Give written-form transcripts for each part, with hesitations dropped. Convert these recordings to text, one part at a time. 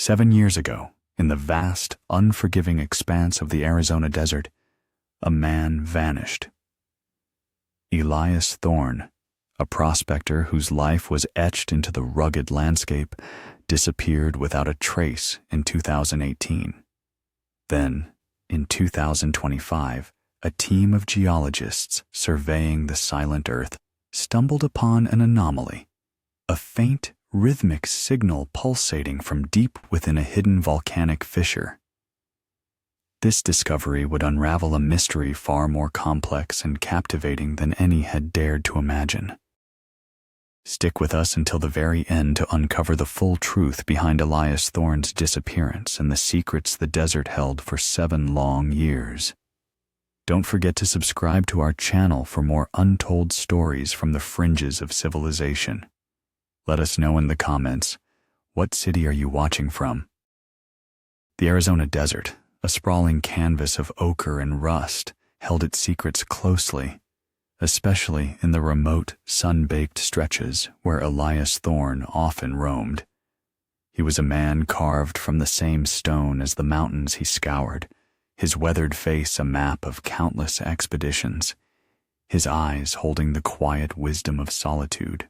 7 years ago, in the vast, unforgiving expanse of the Arizona desert, a man vanished. Elias Thorne, a prospector whose life was etched into the rugged landscape, disappeared without a trace in 2018. Then, in 2025, a team of geologists surveying the silent earth stumbled upon an anomaly, a faint, rhythmic signal pulsating from deep within a hidden volcanic fissure. This discovery would unravel a mystery far more complex and captivating than any had dared to imagine. Stick with us until the very end to uncover the full truth behind Elias Thorne's disappearance and the secrets the desert held for 7 long years. Don't forget to subscribe to our channel for more untold stories from the fringes of civilization. Let us know in the comments, what city are you watching from? The Arizona desert, a sprawling canvas of ochre and rust, held its secrets closely, especially in the remote, sun-baked stretches where Elias Thorne often roamed. He was a man carved from the same stone as the mountains he scoured, his weathered face a map of countless expeditions, his eyes holding the quiet wisdom of solitude.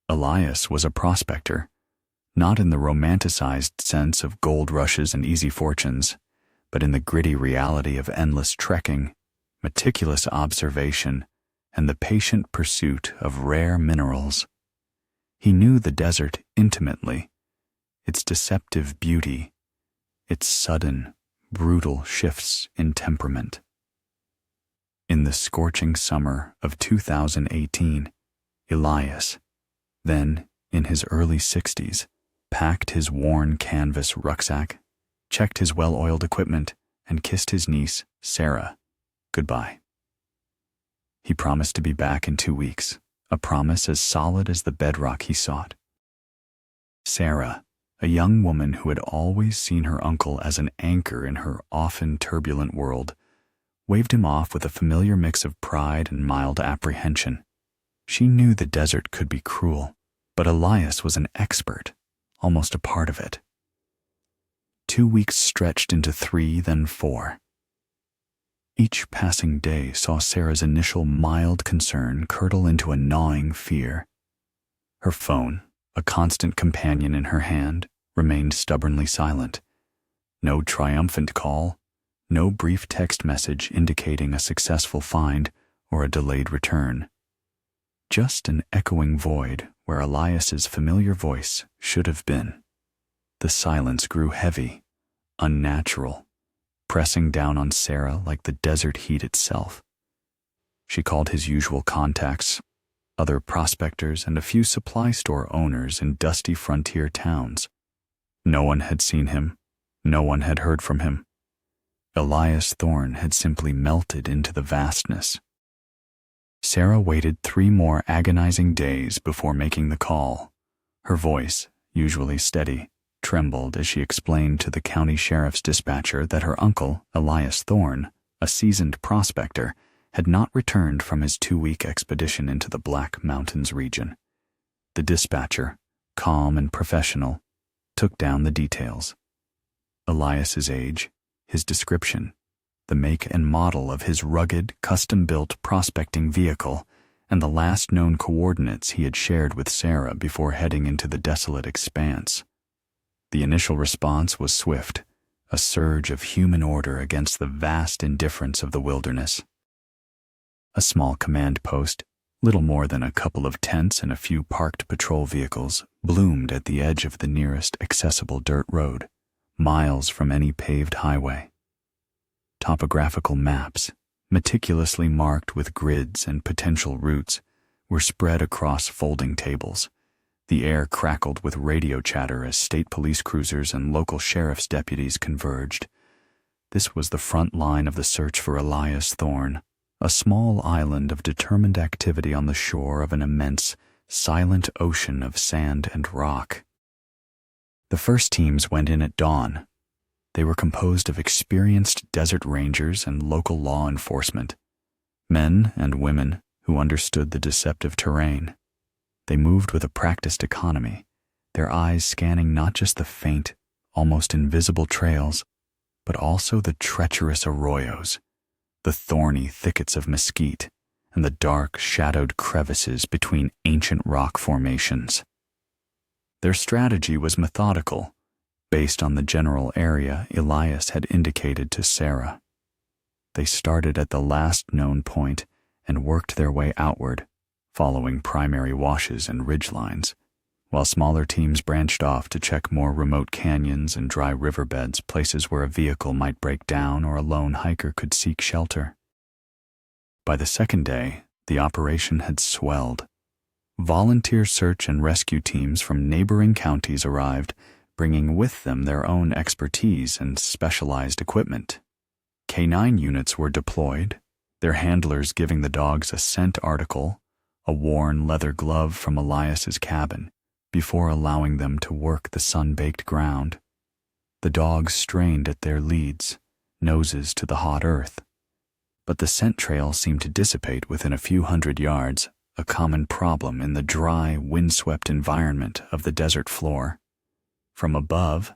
Elias was a prospector, not in the romanticized sense of gold rushes and easy fortunes, but in the gritty reality of endless trekking, meticulous observation, and the patient pursuit of rare minerals. He knew the desert intimately, its deceptive beauty, its sudden, brutal shifts in temperament. In the scorching summer of 2018, Elias, then in his early 60s, packed his worn canvas rucksack, checked his well-oiled equipment, and kissed his niece, Sarah, goodbye. He promised to be back in 2 weeks, a promise as solid as the bedrock he sought. Sarah, a young woman who had always seen her uncle as an anchor in her often turbulent world, waved him off with a familiar mix of pride and mild apprehension. She knew the desert could be cruel, but Elias was an expert, almost a part of it. 2 weeks stretched into 3, then 4. Each passing day saw Sarah's initial mild concern curdle into a gnawing fear. Her phone, a constant companion in her hand, remained stubbornly silent. No triumphant call, no brief text message indicating a successful find or a delayed return. Just an echoing void where Elias's familiar voice should have been. The silence grew heavy, unnatural, pressing down on Sarah like the desert heat itself. She called his usual contacts, other prospectors and a few supply store owners in dusty frontier towns. No one had seen him, no one had heard from him. Elias Thorne had simply melted into the vastness. Sarah waited 3 more agonizing days before making the call. Her voice, usually steady, trembled as she explained to the county sheriff's dispatcher that her uncle, Elias Thorne, a seasoned prospector, had not returned from his 2-week expedition into the Black Mountains region. The dispatcher, calm and professional, took down the details. Elias's age, his description, the make and model of his rugged, custom-built prospecting vehicle, and the last known coordinates he had shared with Sarah before heading into the desolate expanse. The initial response was swift, a surge of human order against the vast indifference of the wilderness. A small command post, little more than a couple of tents and a few parked patrol vehicles, bloomed at the edge of the nearest accessible dirt road, miles from any paved highway. Topographical maps, meticulously marked with grids and potential routes, were spread across folding tables. The air crackled with radio chatter as state police cruisers and local sheriff's deputies converged. This was the front line of the search for Elias Thorne, a small island of determined activity on the shore of an immense, silent ocean of sand and rock. The first teams went in at dawn. They were composed of experienced desert rangers and local law enforcement, men and women who understood the deceptive terrain. They moved with a practiced economy, their eyes scanning not just the faint, almost invisible trails, but also the treacherous arroyos, the thorny thickets of mesquite, and the dark, shadowed crevices between ancient rock formations. Their strategy was methodical, based on the general area Elias had indicated to Sarah. They started at the last known point and worked their way outward, following primary washes and ridgelines, while smaller teams branched off to check more remote canyons and dry riverbeds, places where a vehicle might break down or a lone hiker could seek shelter. By the second day, the operation had swelled. Volunteer search and rescue teams from neighboring counties arrived, bringing with them their own expertise and specialized equipment. K9 units were deployed, their handlers giving the dogs a scent article, a worn leather glove from Elias's cabin, before allowing them to work the sun-baked ground. The dogs strained at their leads, noses to the hot earth. But the scent trail seemed to dissipate within a few hundred yards, a common problem in the dry, windswept environment of the desert floor. From above,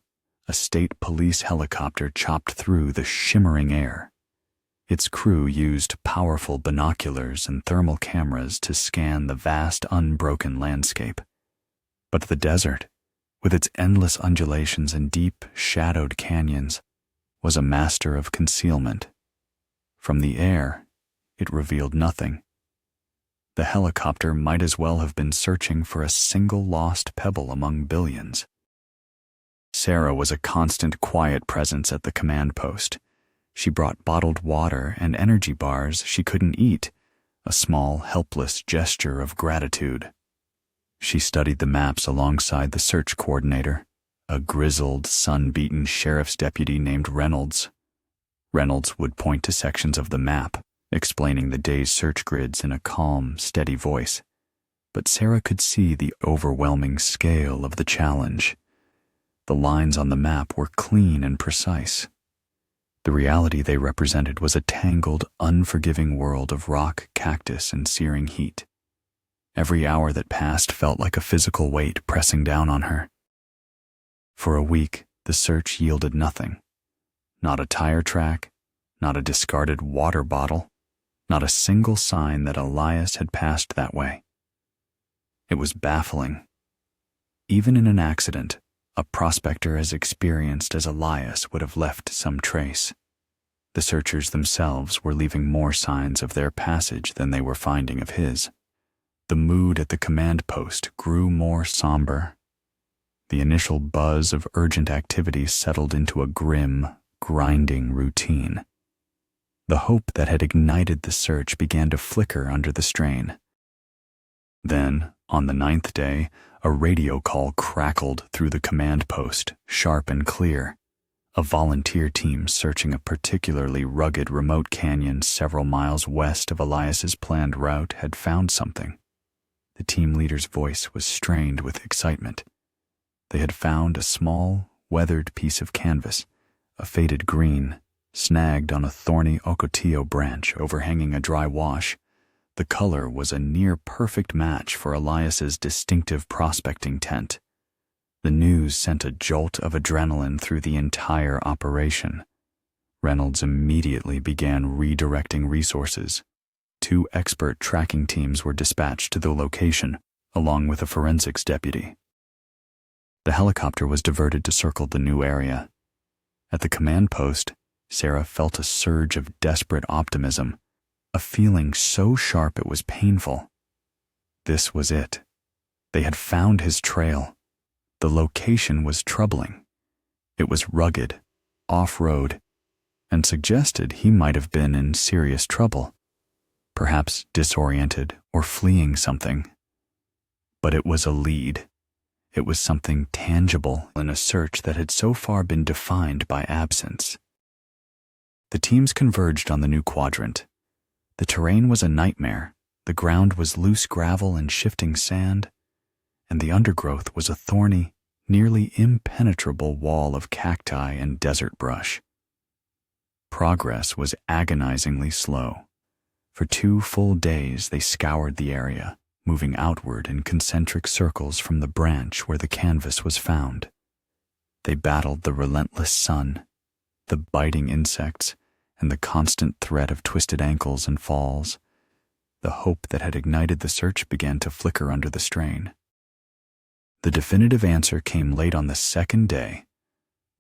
a state police helicopter chopped through the shimmering air. Its crew used powerful binoculars and thermal cameras to scan the vast, unbroken landscape. But the desert, with its endless undulations and deep, shadowed canyons, was a master of concealment. From the air, it revealed nothing. The helicopter might as well have been searching for a single lost pebble among billions. Sarah was a constant, quiet presence at the command post. She brought bottled water and energy bars she couldn't eat, a small, helpless gesture of gratitude. She studied the maps alongside the search coordinator, a grizzled, sun-beaten sheriff's deputy named Reynolds. Reynolds would point to sections of the map, explaining the day's search grids in a calm, steady voice. But Sarah could see the overwhelming scale of the challenge. The lines on the map were clean and precise. The reality they represented was a tangled, unforgiving world of rock, cactus, and searing heat. Every hour that passed felt like a physical weight pressing down on her. For a week, the search yielded nothing. Not a tire track, not a discarded water bottle, not a single sign that Elias had passed that way. It was baffling. Even in an accident, a prospector as experienced as Elias would have left some trace. The searchers themselves were leaving more signs of their passage than they were finding of his. The mood at the command post grew more somber. The initial buzz of urgent activity settled into a grim, grinding routine. The hope that had ignited the search began to flicker under the strain. Then, on the 9th day, a radio call crackled through the command post, sharp and clear. A volunteer team searching a particularly rugged remote canyon several miles west of Elias's planned route had found something. The team leader's voice was strained with excitement. They had found a small, weathered piece of canvas, a faded green, snagged on a thorny ocotillo branch overhanging a dry wash. The color was a near-perfect match for Elias's distinctive prospecting tent. The news sent a jolt of adrenaline through the entire operation. Reynolds immediately began redirecting resources. 2 expert tracking teams were dispatched to the location, along with a forensics deputy. The helicopter was diverted to circle the new area. At the command post, Sarah felt a surge of desperate optimism, a feeling so sharp it was painful. This was it. They had found his trail. The location was troubling. It was rugged, off-road, and suggested he might have been in serious trouble, perhaps disoriented or fleeing something. But it was a lead. It was something tangible in a search that had so far been defined by absence. The teams converged on the new quadrant. The terrain was a nightmare. The ground was loose gravel and shifting sand, and the undergrowth was a thorny, nearly impenetrable wall of cacti and desert brush. Progress was agonizingly slow. For 2 full days they scoured the area, moving outward in concentric circles from the branch where the canvas was found. They battled the relentless sun, the biting insects, and the constant threat of twisted ankles and falls. The hope that had ignited the search began to flicker under the strain. The definitive answer came late on the second day.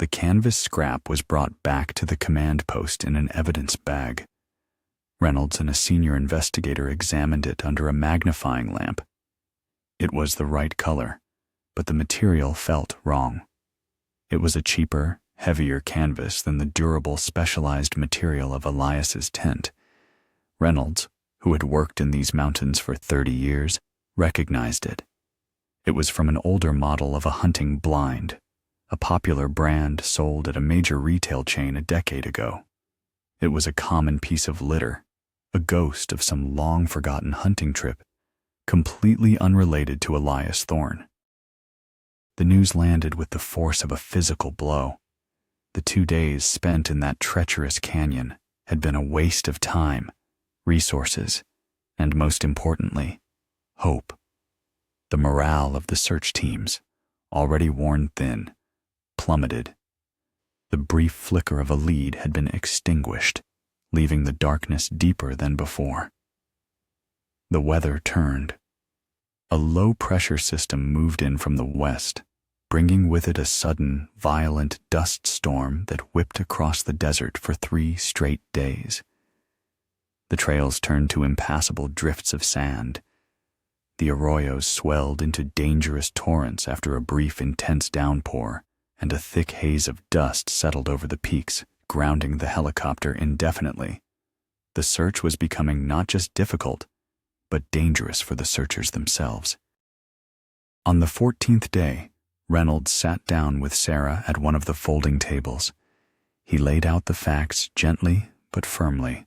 The canvas scrap was brought back to the command post in an evidence bag. Reynolds and a senior investigator examined it under a magnifying lamp. It was the right color, but the material felt wrong. It was a cheaper, heavier canvas than the durable, specialized material of Elias's tent. Reynolds, who had worked in these mountains for 30 years, recognized it. It was from an older model of a hunting blind, a popular brand sold at a major retail chain a decade ago. It was a common piece of litter, a ghost of some long-forgotten hunting trip, completely unrelated to Elias Thorne. The news landed with the force of a physical blow. The 2 days spent in that treacherous canyon had been a waste of time, resources, and most importantly, hope. The morale of the search teams, already worn thin, plummeted. The brief flicker of a lead had been extinguished, leaving the darkness deeper than before. The weather turned. A low-pressure system moved in from the west, bringing with it a sudden, violent dust storm that whipped across the desert for 3 straight days. The trails turned to impassable drifts of sand. The arroyos swelled into dangerous torrents after a brief, intense downpour, and a thick haze of dust settled over the peaks, grounding the helicopter indefinitely. The search was becoming not just difficult, but dangerous for the searchers themselves. On the 14th day, Reynolds sat down with Sarah at one of the folding tables. He laid out the facts gently but firmly.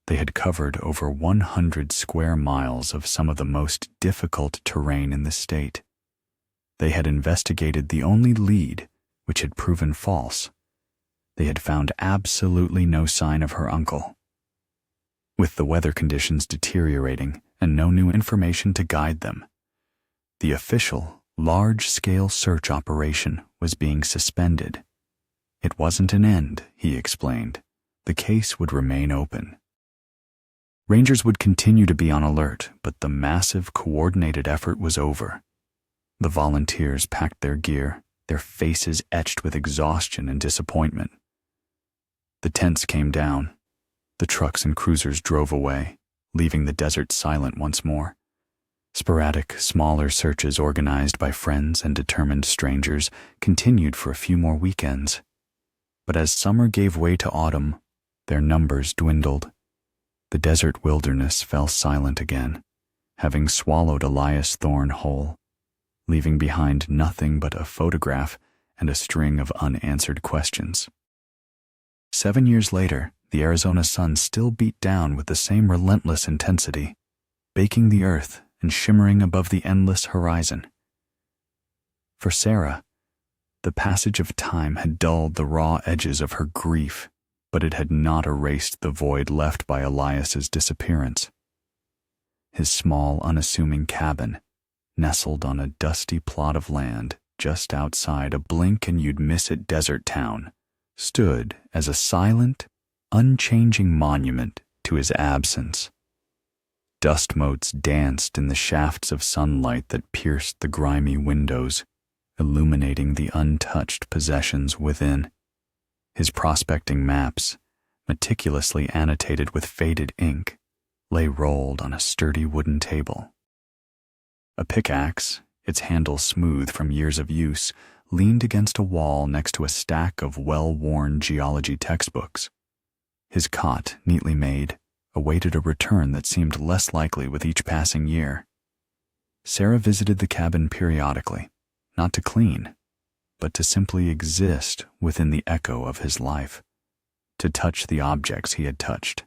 They had covered over 100 square miles of some of the most difficult terrain in the state. They had investigated the only lead, which had proven false. They had found absolutely no sign of her uncle. With the weather conditions deteriorating and no new information to guide them, the official, large-scale search operation was being suspended. It wasn't an end, he explained. The case would remain open. Rangers would continue to be on alert, but the massive, coordinated effort was over. The volunteers packed their gear, their faces etched with exhaustion and disappointment. The tents came down. The trucks and cruisers drove away, leaving the desert silent once more. Sporadic, smaller searches organized by friends and determined strangers continued for a few more weekends. But as summer gave way to autumn, their numbers dwindled. The desert wilderness fell silent again, having swallowed Elias Thorne whole, leaving behind nothing but a photograph and a string of unanswered questions. 7 years later, the Arizona sun still beat down with the same relentless intensity, baking the earth and shimmering above the endless horizon. For Sarah, the passage of time had dulled the raw edges of her grief, but it had not erased the void left by Elias's disappearance. His small, unassuming cabin, nestled on a dusty plot of land just outside a blink-and-you'd-miss-it desert town, stood as a silent, unchanging monument to his absence. Dust motes danced in the shafts of sunlight that pierced the grimy windows, illuminating the untouched possessions within. His prospecting maps, meticulously annotated with faded ink, lay rolled on a sturdy wooden table. A pickaxe, its handle smooth from years of use, leaned against a wall next to a stack of well-worn geology textbooks. His cot, neatly made, awaited a return that seemed less likely with each passing year. Sarah visited the cabin periodically, not to clean, but to simply exist within the echo of his life, to touch the objects he had touched,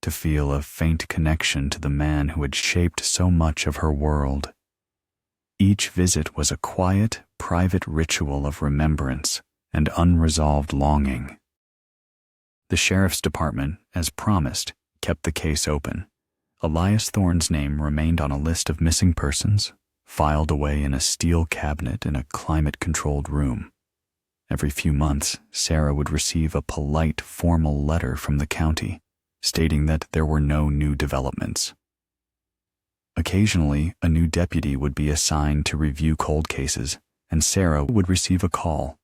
to feel a faint connection to the man who had shaped so much of her world. Each visit was a quiet, private ritual of remembrance and unresolved longing. The sheriff's department, as promised, kept the case open. Elias Thorne's name remained on a list of missing persons, filed away in a steel cabinet in a climate-controlled room. Every few months, Sarah would receive a polite, formal letter from the county stating that there were no new developments. Occasionally, a new deputy would be assigned to review cold cases, and Sarah would receive a call,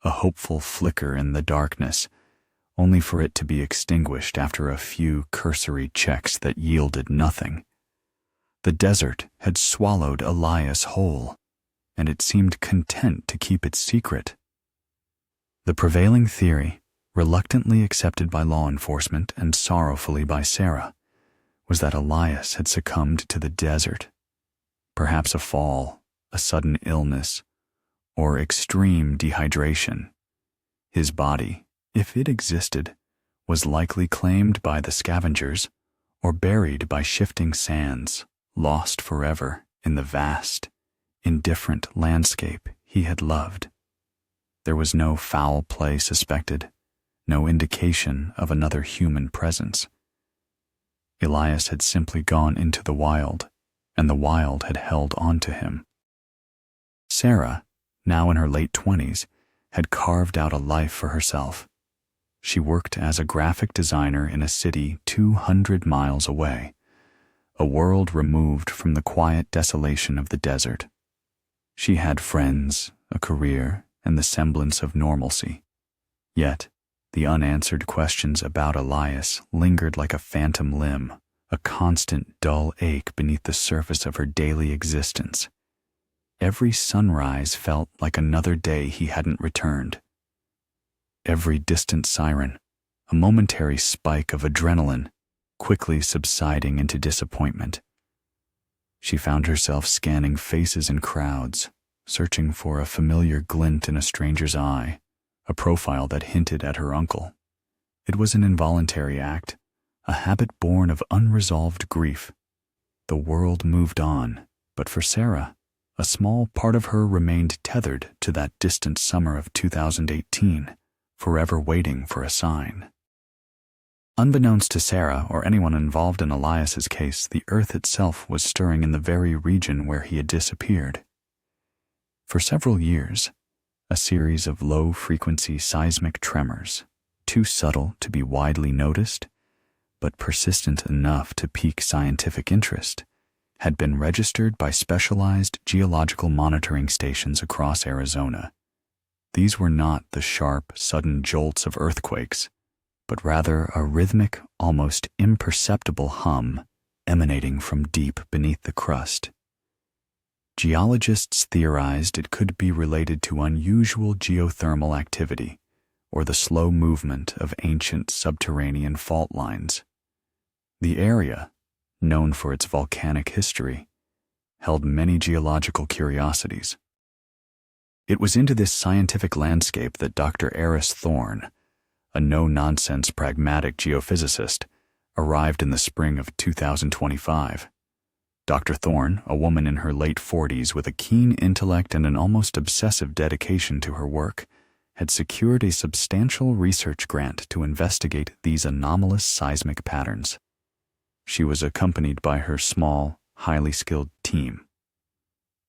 a hopeful flicker in the darkness, only for it to be extinguished after a few cursory checks that yielded nothing. The desert had swallowed Elias whole, and it seemed content to keep its secret. The prevailing theory, reluctantly accepted by law enforcement and sorrowfully by Sarah, was that Elias had succumbed to the desert. Perhaps a fall, a sudden illness, or extreme dehydration. His body, if it existed, was likely claimed by the scavengers or buried by shifting sands, lost forever in the vast, indifferent landscape he had loved. There was no foul play suspected, no indication of another human presence. Elias had simply gone into the wild, and the wild had held on to him. Sarah, now in her late 20s, had carved out a life for herself. She worked as a graphic designer in a city 200 miles away, a world removed from the quiet desolation of the desert. She had friends, a career, and the semblance of normalcy. Yet, the unanswered questions about Elias lingered like a phantom limb, a constant dull ache beneath the surface of her daily existence. Every sunrise felt like another day he hadn't returned. Every distant siren, a momentary spike of adrenaline, quickly subsiding into disappointment. She found herself scanning faces in crowds, searching for a familiar glint in a stranger's eye, a profile that hinted at her uncle. It was an involuntary act, a habit born of unresolved grief. The world moved on, but for Sarah, a small part of her remained tethered to that distant summer of 2018, forever waiting for a sign. Unbeknownst to Sarah or anyone involved in Elias's case, the earth itself was stirring in the very region where he had disappeared. For several years, a series of low-frequency seismic tremors, too subtle to be widely noticed, but persistent enough to pique scientific interest, had been registered by specialized geological monitoring stations across Arizona. These were not the sharp, sudden jolts of earthquakes, but rather a rhythmic, almost imperceptible hum emanating from deep beneath the crust. Geologists theorized it could be related to unusual geothermal activity or the slow movement of ancient subterranean fault lines. The area, known for its volcanic history, held many geological curiosities. It was into this scientific landscape that Dr. Elias Thorne, a no-nonsense pragmatic geophysicist, arrived in the spring of 2025. Dr. Thorne, a woman in her late 40s with a keen intellect and an almost obsessive dedication to her work, had secured a substantial research grant to investigate these anomalous seismic patterns. She was accompanied by her small, highly skilled team.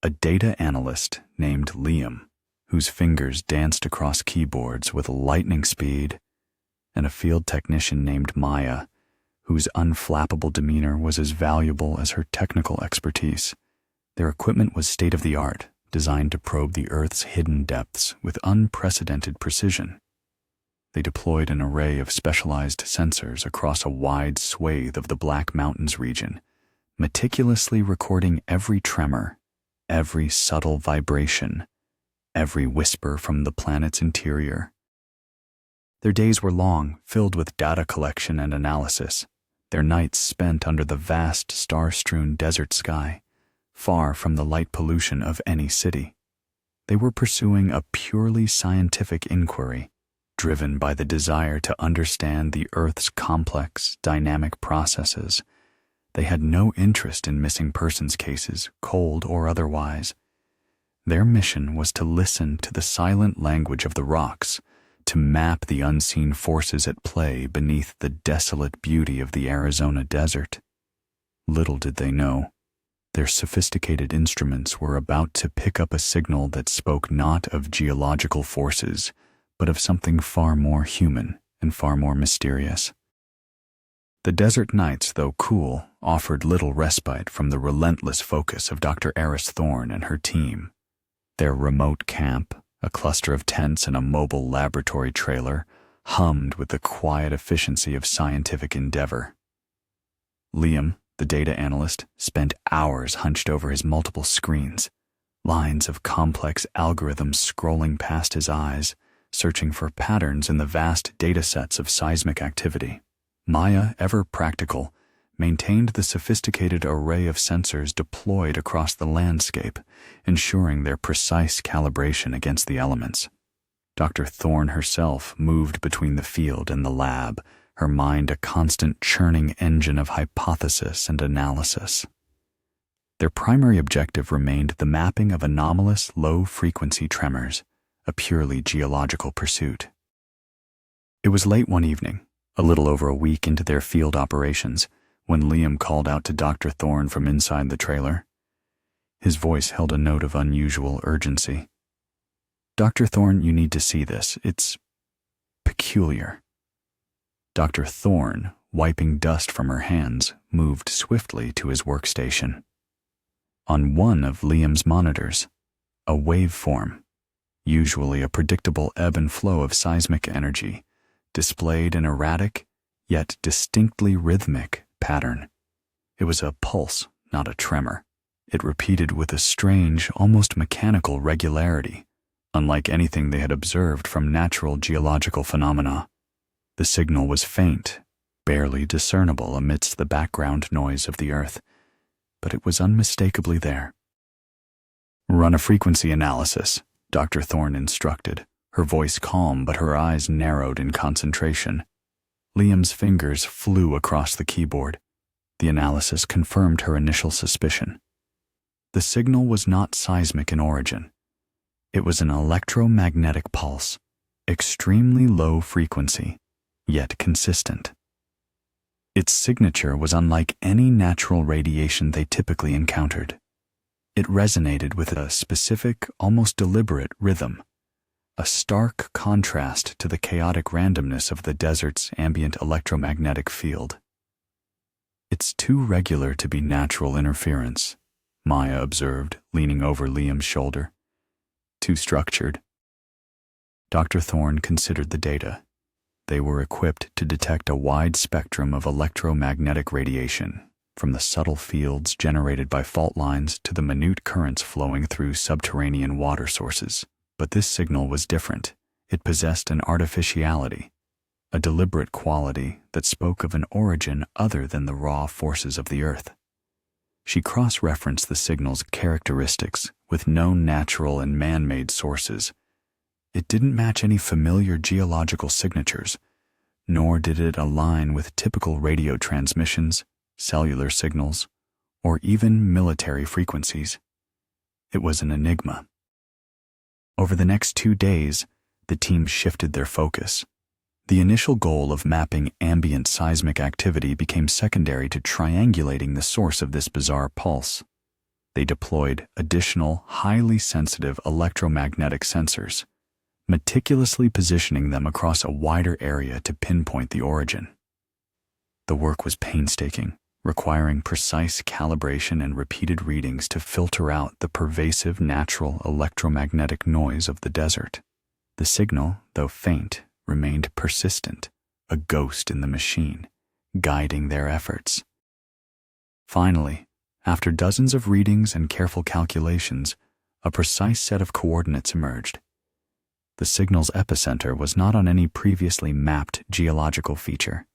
A data analyst named Liam, whose fingers danced across keyboards with lightning speed, and a field technician named Maya, whose unflappable demeanor was as valuable as her technical expertise. Their equipment was state-of-the-art, designed to probe the Earth's hidden depths with unprecedented precision. They deployed an array of specialized sensors across a wide swathe of the Black Mountains region, meticulously recording every tremor, every subtle vibration, every whisper from the planet's interior. Their days were long, filled with data collection and analysis, their nights spent under the vast star-strewn desert sky, far from the light pollution of any city. They were pursuing a purely scientific inquiry, driven by the desire to understand the Earth's complex, dynamic processes. They had no interest in missing persons cases, cold or otherwise. Their mission was to listen to the silent language of the rocks, to map the unseen forces at play beneath the desolate beauty of the Arizona desert. Little did they know, their sophisticated instruments were about to pick up a signal that spoke not of geological forces, but of something far more human and far more mysterious. The desert nights, though cool, offered little respite from the relentless focus of Dr. Elias Thorne and her team. Their remote camp, a cluster of tents and a mobile laboratory trailer, hummed with the quiet efficiency of scientific endeavor. Liam, the data analyst, spent hours hunched over his multiple screens, lines of complex algorithms scrolling past his eyes, searching for patterns in the vast datasets of seismic activity. Maya, ever practical, maintained the sophisticated array of sensors deployed across the landscape, ensuring their precise calibration against the elements. Dr. Thorne herself moved between the field and the lab, her mind a constant churning engine of hypothesis and analysis. Their primary objective remained the mapping of anomalous low-frequency tremors, a purely geological pursuit. It was late one evening, a little over a week into their field operations, when Liam called out to Dr. Thorne from inside the trailer. His voice held a note of unusual urgency. "Dr. Thorne, you need to see this. It's peculiar." Dr. Thorne, wiping dust from her hands, moved swiftly to his workstation. On one of Liam's monitors, a waveform, usually a predictable ebb and flow of seismic energy, displayed an erratic, yet distinctly rhythmic pattern. It was a pulse, not a tremor. It repeated with a strange, almost mechanical regularity, unlike anything they had observed from natural geological phenomena. The signal was faint, barely discernible amidst the background noise of the earth, but it was unmistakably there. "Run a frequency analysis," Dr. Thorne instructed, her voice calm but her eyes narrowed in concentration. Liam's fingers flew across the keyboard. The analysis confirmed her initial suspicion. The signal was not seismic in origin. It was an electromagnetic pulse, extremely low frequency, yet consistent. Its signature was unlike any natural radiation they typically encountered. It resonated with a specific, almost deliberate rhythm, a stark contrast to the chaotic randomness of the desert's ambient electromagnetic field. "It's too regular to be natural interference," Maya observed, leaning over Liam's shoulder. "Too structured." Dr. Thorne considered the data. They were equipped to detect a wide spectrum of electromagnetic radiation, from the subtle fields generated by fault lines to the minute currents flowing through subterranean water sources. But this signal was different. It possessed an artificiality, a deliberate quality that spoke of an origin other than the raw forces of the earth. She cross-referenced the signal's characteristics with known natural and man-made sources. It didn't match any familiar geological signatures, nor did it align with typical radio transmissions, cellular signals, or even military frequencies. It was an enigma. Over the next 2 days, the team shifted their focus. The initial goal of mapping ambient seismic activity became secondary to triangulating the source of this bizarre pulse. They deployed additional, highly sensitive electromagnetic sensors, meticulously positioning them across a wider area to pinpoint the origin. The work was painstaking, requiring precise calibration and repeated readings to filter out the pervasive natural electromagnetic noise of the desert. The signal, though faint, remained persistent, a ghost in the machine, guiding their efforts. Finally, after dozens of readings and careful calculations, a precise set of coordinates emerged. The signal's epicenter was not on any previously mapped geological feature.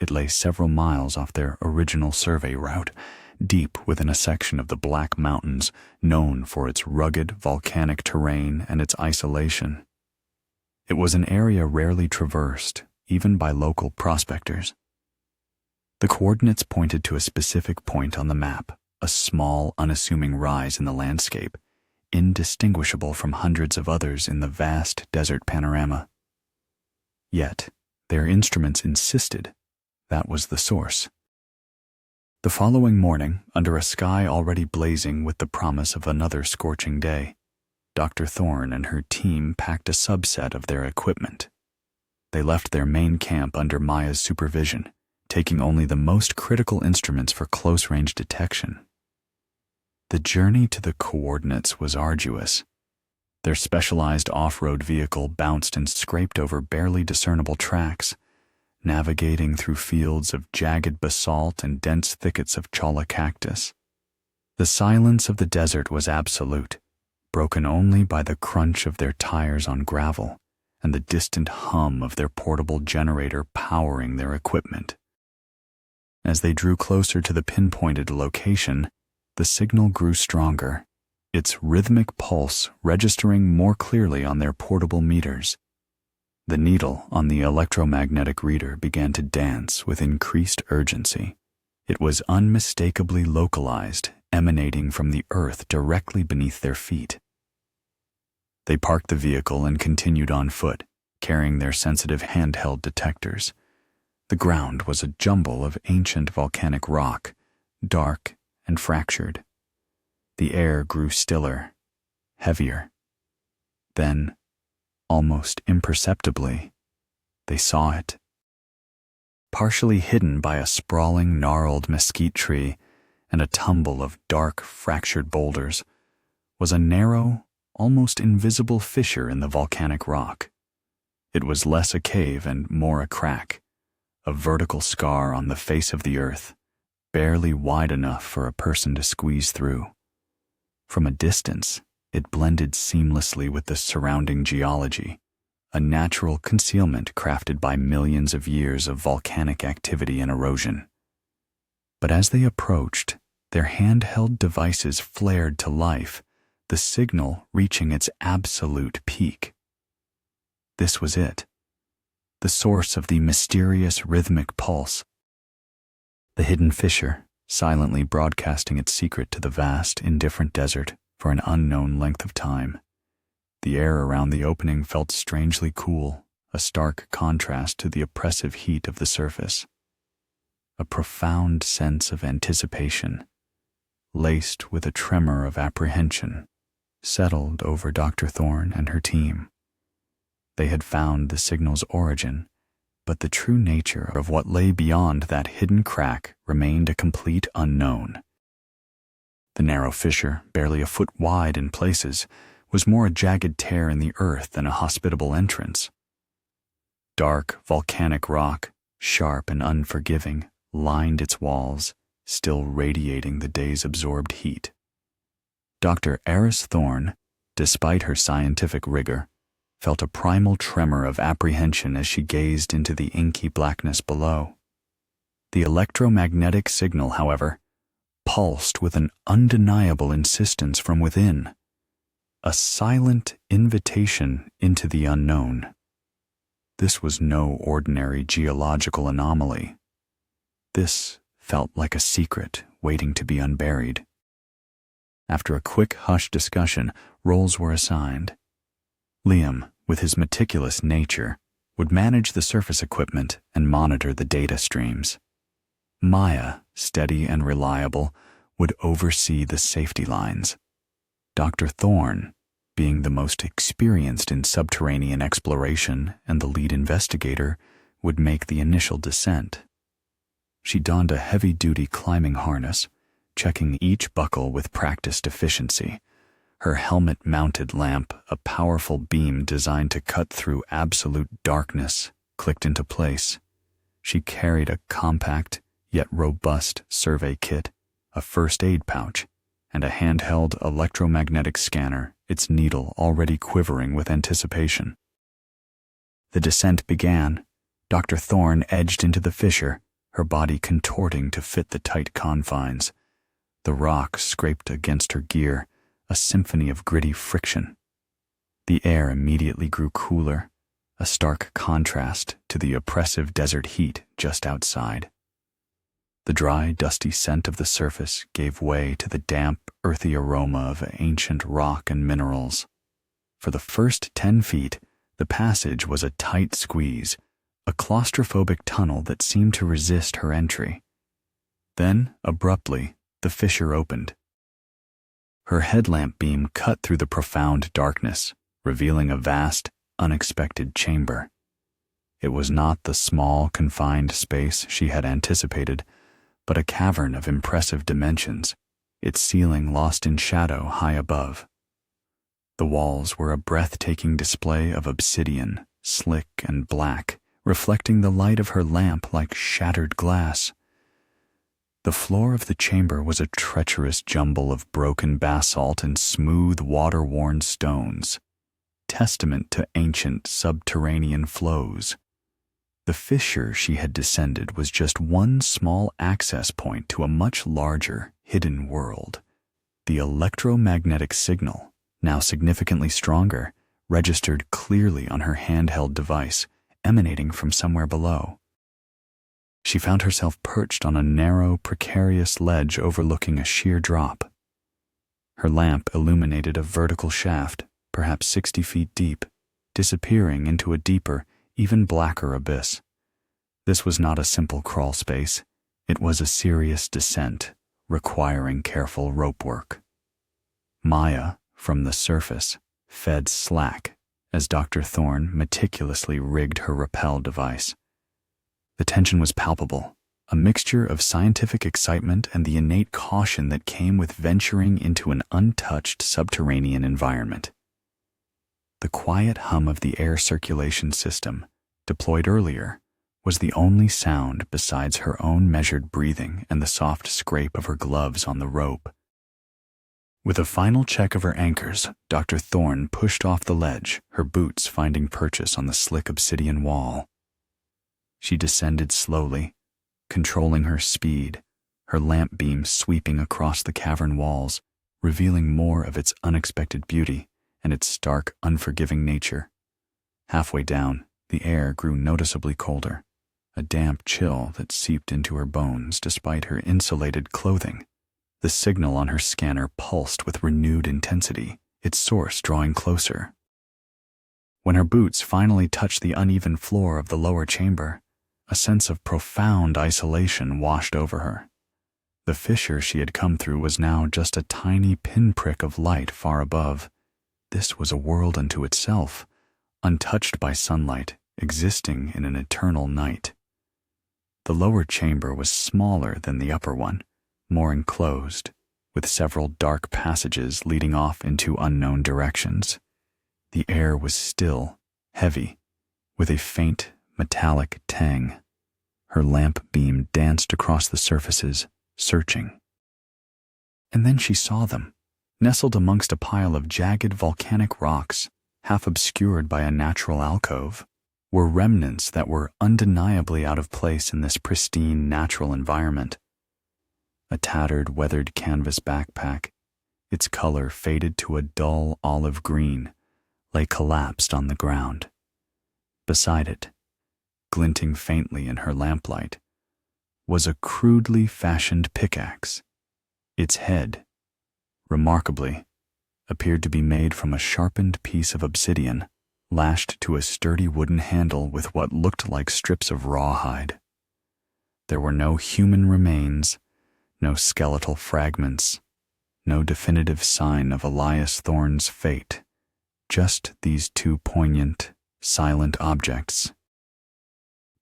It lay several miles off their original survey route, deep within a section of the Black Mountains known for its rugged volcanic terrain and its isolation. It was an area rarely traversed, even by local prospectors. The coordinates pointed to a specific point on the map, a small, unassuming rise in the landscape, indistinguishable from hundreds of others in the vast desert panorama. Yet, their instruments insisted that was the source. The following morning, under a sky already blazing with the promise of another scorching day, Dr. Thorne and her team packed a subset of their equipment. They left their main camp under Maya's supervision, taking only the most critical instruments for close-range detection. The journey to the coordinates was arduous. Their specialized off-road vehicle bounced and scraped over barely discernible tracks, navigating through fields of jagged basalt and dense thickets of cholla cactus. The silence of the desert was absolute, broken only by the crunch of their tires on gravel and the distant hum of their portable generator powering their equipment. As they drew closer to the pinpointed location, the signal grew stronger, its rhythmic pulse registering more clearly on their portable meters. The needle on the electromagnetic reader began to dance with increased urgency. It was unmistakably localized, emanating from the earth directly beneath their feet. They parked the vehicle and continued on foot, carrying their sensitive handheld detectors. The ground was a jumble of ancient volcanic rock, dark and fractured. The air grew stiller, heavier. Then, almost imperceptibly, they saw it. Partially hidden by a sprawling, gnarled mesquite tree and a tumble of dark, fractured boulders, was a narrow, almost invisible fissure in the volcanic rock. It was less a cave and more a crack, a vertical scar on the face of the earth, barely wide enough for a person to squeeze through. From a distance, it blended seamlessly with the surrounding geology, a natural concealment crafted by millions of years of volcanic activity and erosion. But as they approached, their handheld devices flared to life, the signal reaching its absolute peak. This was it, the source of the mysterious rhythmic pulse. The hidden fissure, silently broadcasting its secret to the vast, indifferent desert for an unknown length of time. The air around the opening felt strangely cool, a stark contrast to the oppressive heat of the surface. A profound sense of anticipation, laced with a tremor of apprehension, settled over Dr. Thorne and her team. They had found the signal's origin, but the true nature of what lay beyond that hidden crack remained a complete unknown. The narrow fissure, barely a foot wide in places, was more a jagged tear in the earth than a hospitable entrance. Dark, volcanic rock, sharp and unforgiving, lined its walls, still radiating the day's absorbed heat. Dr. Elias Thorne, despite her scientific rigor, felt a primal tremor of apprehension as she gazed into the inky blackness below. The electromagnetic signal, however, pulsed with an undeniable insistence from within, a silent invitation into the unknown. This was no ordinary geological anomaly. This felt like a secret waiting to be unburied. After a quick, hushed discussion, roles were assigned. Liam, with his meticulous nature, would manage the surface equipment and monitor the data streams. Maya, steady and reliable, would oversee the safety lines. Dr. Thorne, being the most experienced in subterranean exploration and the lead investigator, would make the initial descent. She donned a heavy-duty climbing harness, checking each buckle with practiced efficiency. Her helmet-mounted lamp, a powerful beam designed to cut through absolute darkness, clicked into place. She carried a compact, yet robust survey kit, a first aid pouch, and a handheld electromagnetic scanner, its needle already quivering with anticipation. The descent began. Dr. Thorne edged into the fissure, her body contorting to fit the tight confines. The rock scraped against her gear, a symphony of gritty friction. The air immediately grew cooler, a stark contrast to the oppressive desert heat just outside. The dry, dusty scent of the surface gave way to the damp, earthy aroma of ancient rock and minerals. For the first 10 feet, the passage was a tight squeeze, a claustrophobic tunnel that seemed to resist her entry. Then, abruptly, the fissure opened. Her headlamp beam cut through the profound darkness, revealing a vast, unexpected chamber. It was not the small, confined space she had anticipated, but a cavern of impressive dimensions, its ceiling lost in shadow high above. The walls were a breathtaking display of obsidian, slick and black, reflecting the light of her lamp like shattered glass. The floor of the chamber was a treacherous jumble of broken basalt and smooth, water-worn stones, testament to ancient subterranean flows. The fissure she had descended was just one small access point to a much larger, hidden world. The electromagnetic signal, now significantly stronger, registered clearly on her handheld device, emanating from somewhere below. She found herself perched on a narrow, precarious ledge overlooking a sheer drop. Her lamp illuminated a vertical shaft, perhaps 60 feet deep, disappearing into a deeper, even blacker abyss. This was not a simple crawl space. It was a serious descent, requiring careful rope work. Maya, from the surface, fed slack as Dr. Thorne meticulously rigged her rappel device. The tension was palpable, a mixture of scientific excitement and the innate caution that came with venturing into an untouched subterranean environment. The quiet hum of the air circulation system, deployed earlier, was the only sound besides her own measured breathing and the soft scrape of her gloves on the rope. With a final check of her anchors, Dr. Thorne pushed off the ledge, her boots finding purchase on the slick obsidian wall. She descended slowly, controlling her speed, her lamp beam sweeping across the cavern walls, revealing more of its unexpected beauty and its stark, unforgiving nature. Halfway down, the air grew noticeably colder, a damp chill that seeped into her bones despite her insulated clothing. The signal on her scanner pulsed with renewed intensity, its source drawing closer. When her boots finally touched the uneven floor of the lower chamber, a sense of profound isolation washed over her. The fissure she had come through was now just a tiny pinprick of light far above. This was a world unto itself, untouched by sunlight, existing in an eternal night. The lower chamber was smaller than the upper one, more enclosed, with several dark passages leading off into unknown directions. The air was still, heavy, with a faint, metallic tang. Her lamp beam danced across the surfaces, searching. And then she saw them, nestled amongst a pile of jagged volcanic rocks, half obscured by a natural alcove, were remnants that were undeniably out of place in this pristine natural environment. A tattered, weathered canvas backpack, its color faded to a dull olive green, lay collapsed on the ground. Beside it, glinting faintly in her lamplight, was a crudely fashioned pickaxe. Its head, remarkably, appeared to be made from a sharpened piece of obsidian, lashed to a sturdy wooden handle with what looked like strips of rawhide. There were no human remains, no skeletal fragments, no definitive sign of Elias Thorne's fate, just these two poignant, silent objects.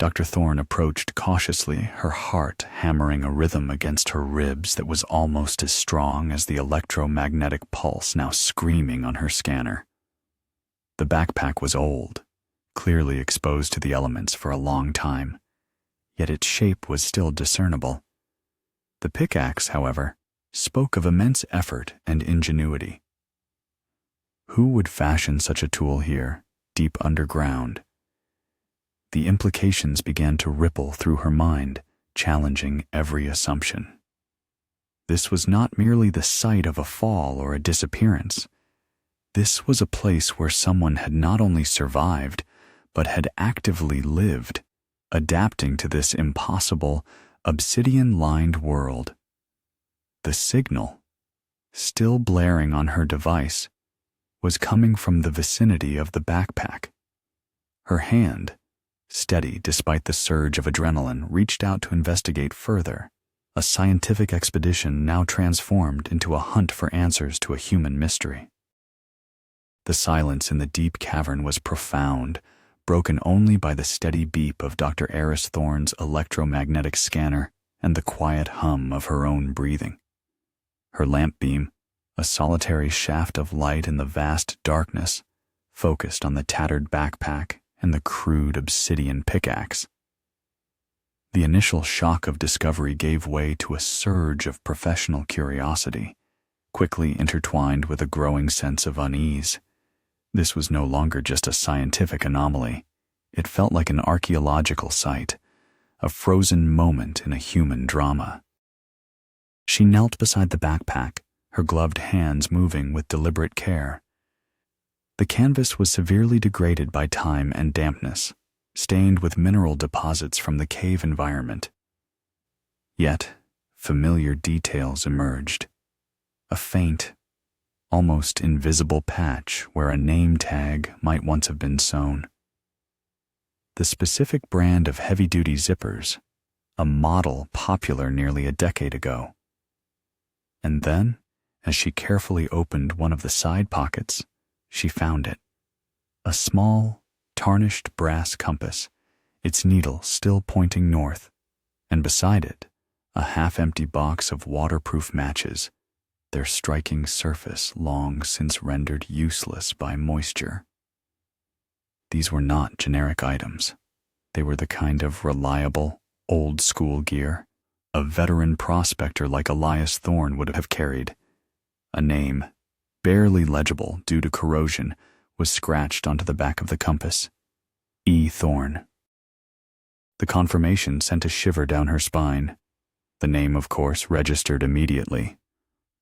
Dr. Thorne approached cautiously, her heart hammering a rhythm against her ribs that was almost as strong as the electromagnetic pulse now screaming on her scanner. The backpack was old, clearly exposed to the elements for a long time, yet its shape was still discernible. The pickaxe, however, spoke of immense effort and ingenuity. Who would fashion such a tool here, deep underground? The implications began to ripple through her mind, challenging every assumption. This was not merely the site of a fall or a disappearance. This was a place where someone had not only survived, but had actively lived, adapting to this impossible, obsidian-lined world. The signal, still blaring on her device, was coming from the vicinity of the backpack. Her hand, steady despite the surge of adrenaline, reached out to investigate further, a scientific expedition now transformed into a hunt for answers to a human mystery. The silence in the deep cavern was profound, broken only by the steady beep of Dr. Elias Thorne's electromagnetic scanner and the quiet hum of her own breathing. Her lamp beam, a solitary shaft of light in the vast darkness, focused on the tattered backpack and the crude obsidian pickaxe. The initial shock of discovery gave way to a surge of professional curiosity, quickly intertwined with a growing sense of unease. This was no longer just a scientific anomaly. It felt like an archaeological site, a frozen moment in a human drama. She knelt beside the backpack, her gloved hands moving with deliberate care. The canvas was severely degraded by time and dampness, stained with mineral deposits from the cave environment. Yet, familiar details emerged. A faint, almost invisible patch where a name tag might once have been sewn. The specific brand of heavy-duty zippers, a model popular nearly a decade ago. And then, as she carefully opened one of the side pockets, she found it. A small, tarnished brass compass, its needle still pointing north, and beside it, a half-empty box of waterproof matches, their striking surface long since rendered useless by moisture. These were not generic items. They were the kind of reliable, old-school gear a veteran prospector like Elias Thorne would have carried. A name, barely legible due to corrosion, was scratched onto the back of the compass. E. Thorne. The confirmation sent a shiver down her spine. The name, of course, registered immediately.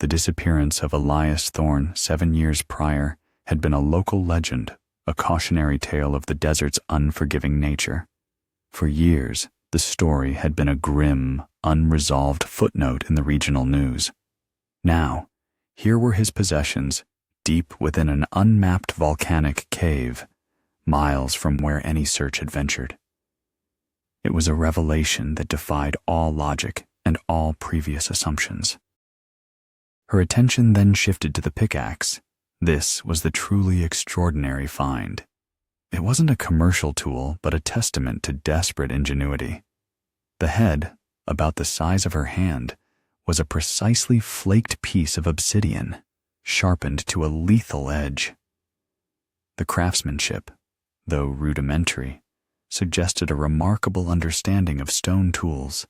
The disappearance of Elias Thorne 7 years prior had been a local legend, a cautionary tale of the desert's unforgiving nature. For years, the story had been a grim, unresolved footnote in the regional news. Now, here were his possessions, deep within an unmapped volcanic cave, miles from where any search had ventured. It was a revelation that defied all logic and all previous assumptions. Her attention then shifted to the pickaxe. This was the truly extraordinary find. It wasn't a commercial tool, but a testament to desperate ingenuity. The head, about the size of her hand, was a precisely flaked piece of obsidian, sharpened to a lethal edge. The craftsmanship, though rudimentary, suggested a remarkable understanding of stone tools,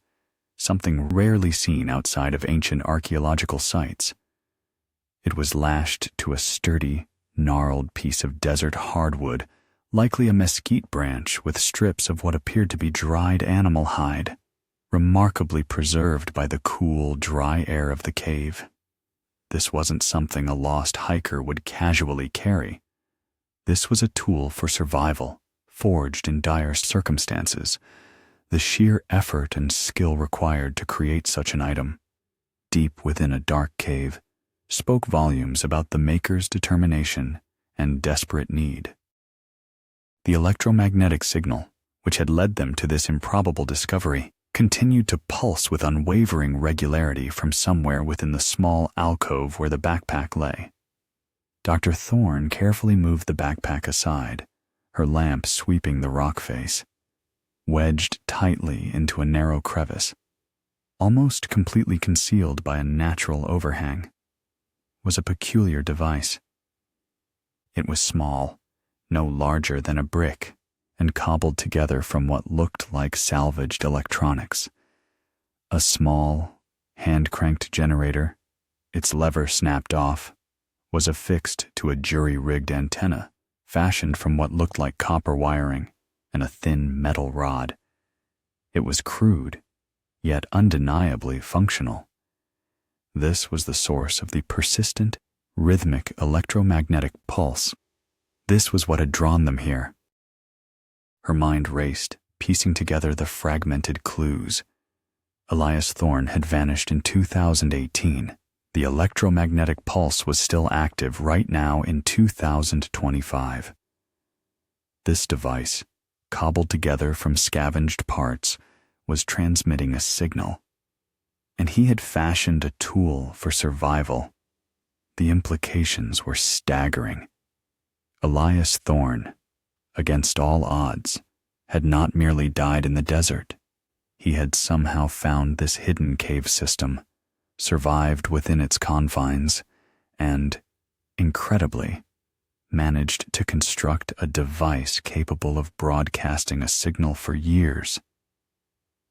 something rarely seen outside of ancient archaeological sites. It was lashed to a sturdy, gnarled piece of desert hardwood, likely a mesquite branch with strips of what appeared to be dried animal hide, remarkably preserved by the cool, dry air of the cave. This wasn't something a lost hiker would casually carry. This was a tool for survival, forged in dire circumstances. The sheer effort and skill required to create such an item, deep within a dark cave, spoke volumes about the maker's determination and desperate need. The electromagnetic signal, which had led them to this improbable discovery, continued to pulse with unwavering regularity from somewhere within the small alcove where the backpack lay. Dr. Thorne carefully moved the backpack aside, her lamp sweeping the rock face. Wedged tightly into a narrow crevice, almost completely concealed by a natural overhang, was a peculiar device. It was small, no larger than a brick, and cobbled together from what looked like salvaged electronics. A small, hand-cranked generator, its lever snapped off, was affixed to a jury-rigged antenna fashioned from what looked like copper wiring and a thin metal rod. It was crude, yet undeniably functional. This was the source of the persistent, rhythmic electromagnetic pulse. This was what had drawn them here. Her mind raced, piecing together the fragmented clues. Elias Thorne had vanished in 2018. The electromagnetic pulse was still active right now in 2025. This device, cobbled together from scavenged parts, was transmitting a signal. and he had fashioned a tool for survival. The implications were staggering. Elias Thorne, against all odds, had not merely died in the desert. He had somehow found this hidden cave system, survived within its confines, and, incredibly, managed to construct a device capable of broadcasting a signal for years.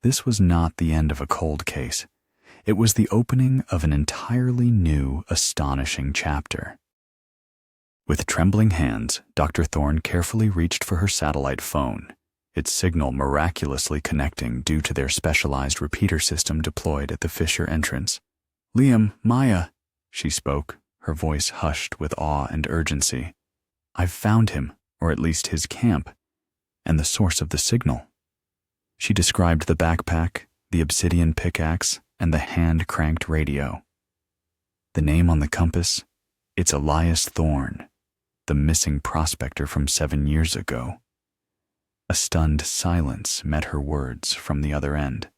This was not the end of a cold case. It was the opening of an entirely new, astonishing chapter. With trembling hands, Dr. Thorne carefully reached for her satellite phone, its signal miraculously connecting due to their specialized repeater system deployed at the fissure entrance. "Liam, Maya," she spoke, her voice hushed with awe and urgency. "I've found him, or at least his camp, and the source of the signal." She described the backpack, the obsidian pickaxe, and the hand-cranked radio. The name on the compass? It's Elias Thorne, the missing prospector from 7 years ago. A stunned silence met her words from the other end.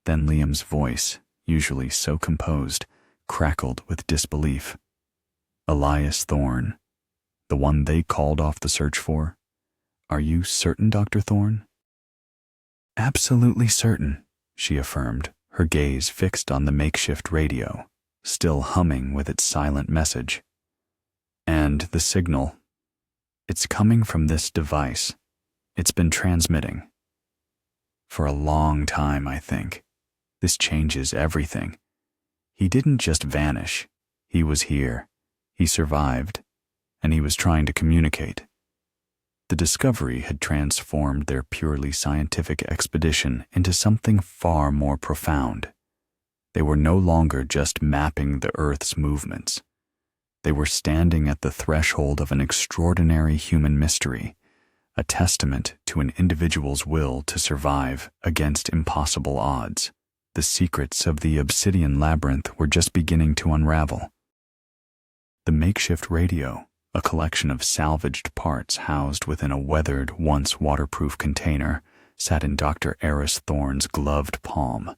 Then Liam's voice, usually so composed, crackled with disbelief. "Elias Thorne, the one they called off the search for? Are you certain, Dr. Thorne?" "Absolutely certain," she affirmed, her gaze fixed on the makeshift radio, still humming with its silent message. "And the signal? It's coming from this device. It's been transmitting. For a long time, I think. This changes everything. He didn't just vanish. He was here. He survived. And he was trying to communicate." The discovery had transformed their purely scientific expedition into something far more profound. They were no longer just mapping the Earth's movements. They were standing at the threshold of an extraordinary human mystery, a testament to an individual's will to survive against impossible odds. The secrets of the obsidian labyrinth were just beginning to unravel. The makeshift radio, a collection of salvaged parts housed within a weathered, once waterproof container, sat in Dr. Elias Thorne's gloved palm.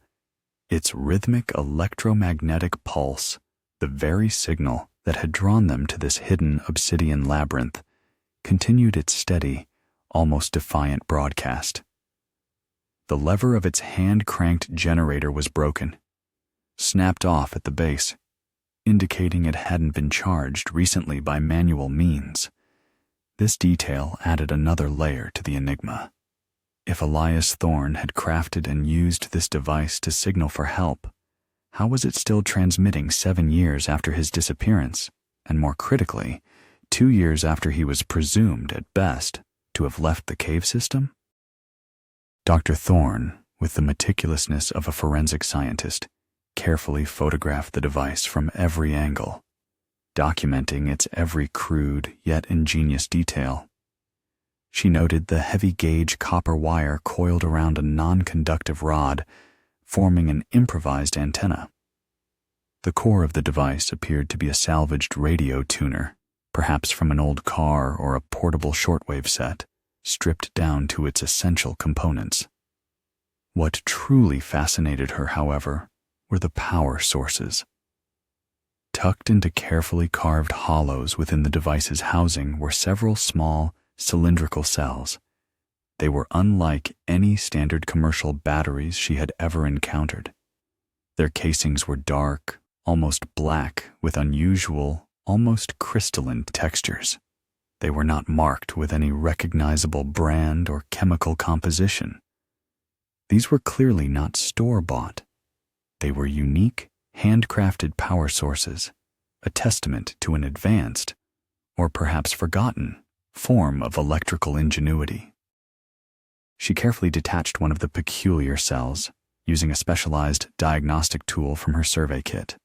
Its rhythmic electromagnetic pulse, the very signal that had drawn them to this hidden obsidian labyrinth, continued its steady, almost defiant broadcast. The lever of its hand-cranked generator was broken, snapped off at the base, indicating it hadn't been charged recently by manual means. This detail added another layer to the enigma. If Elias Thorne had crafted and used this device to signal for help, how was it still transmitting 7 years after his disappearance, and more critically, 2 years after he was presumed, at best, to have left the cave system? Dr. Thorne, with the meticulousness of a forensic scientist, carefully photographed the device from every angle, documenting its every crude yet ingenious detail. She noted the heavy-gauge copper wire coiled around a non-conductive rod, forming an improvised antenna. The core of the device appeared to be a salvaged radio tuner, perhaps from an old car or a portable shortwave set, stripped down to its essential components. What truly fascinated her, however, were the power sources. Tucked into carefully carved hollows within the device's housing were several small, cylindrical cells. They were unlike any standard commercial batteries she had ever encountered. Their casings were dark, almost black, with unusual, almost crystalline textures. They were not marked with any recognizable brand or chemical composition. These were clearly not store-bought. They were unique, handcrafted power sources, a testament to an advanced, or perhaps forgotten, form of electrical ingenuity. She carefully detached one of the peculiar cells, using a specialized diagnostic tool from her survey kit.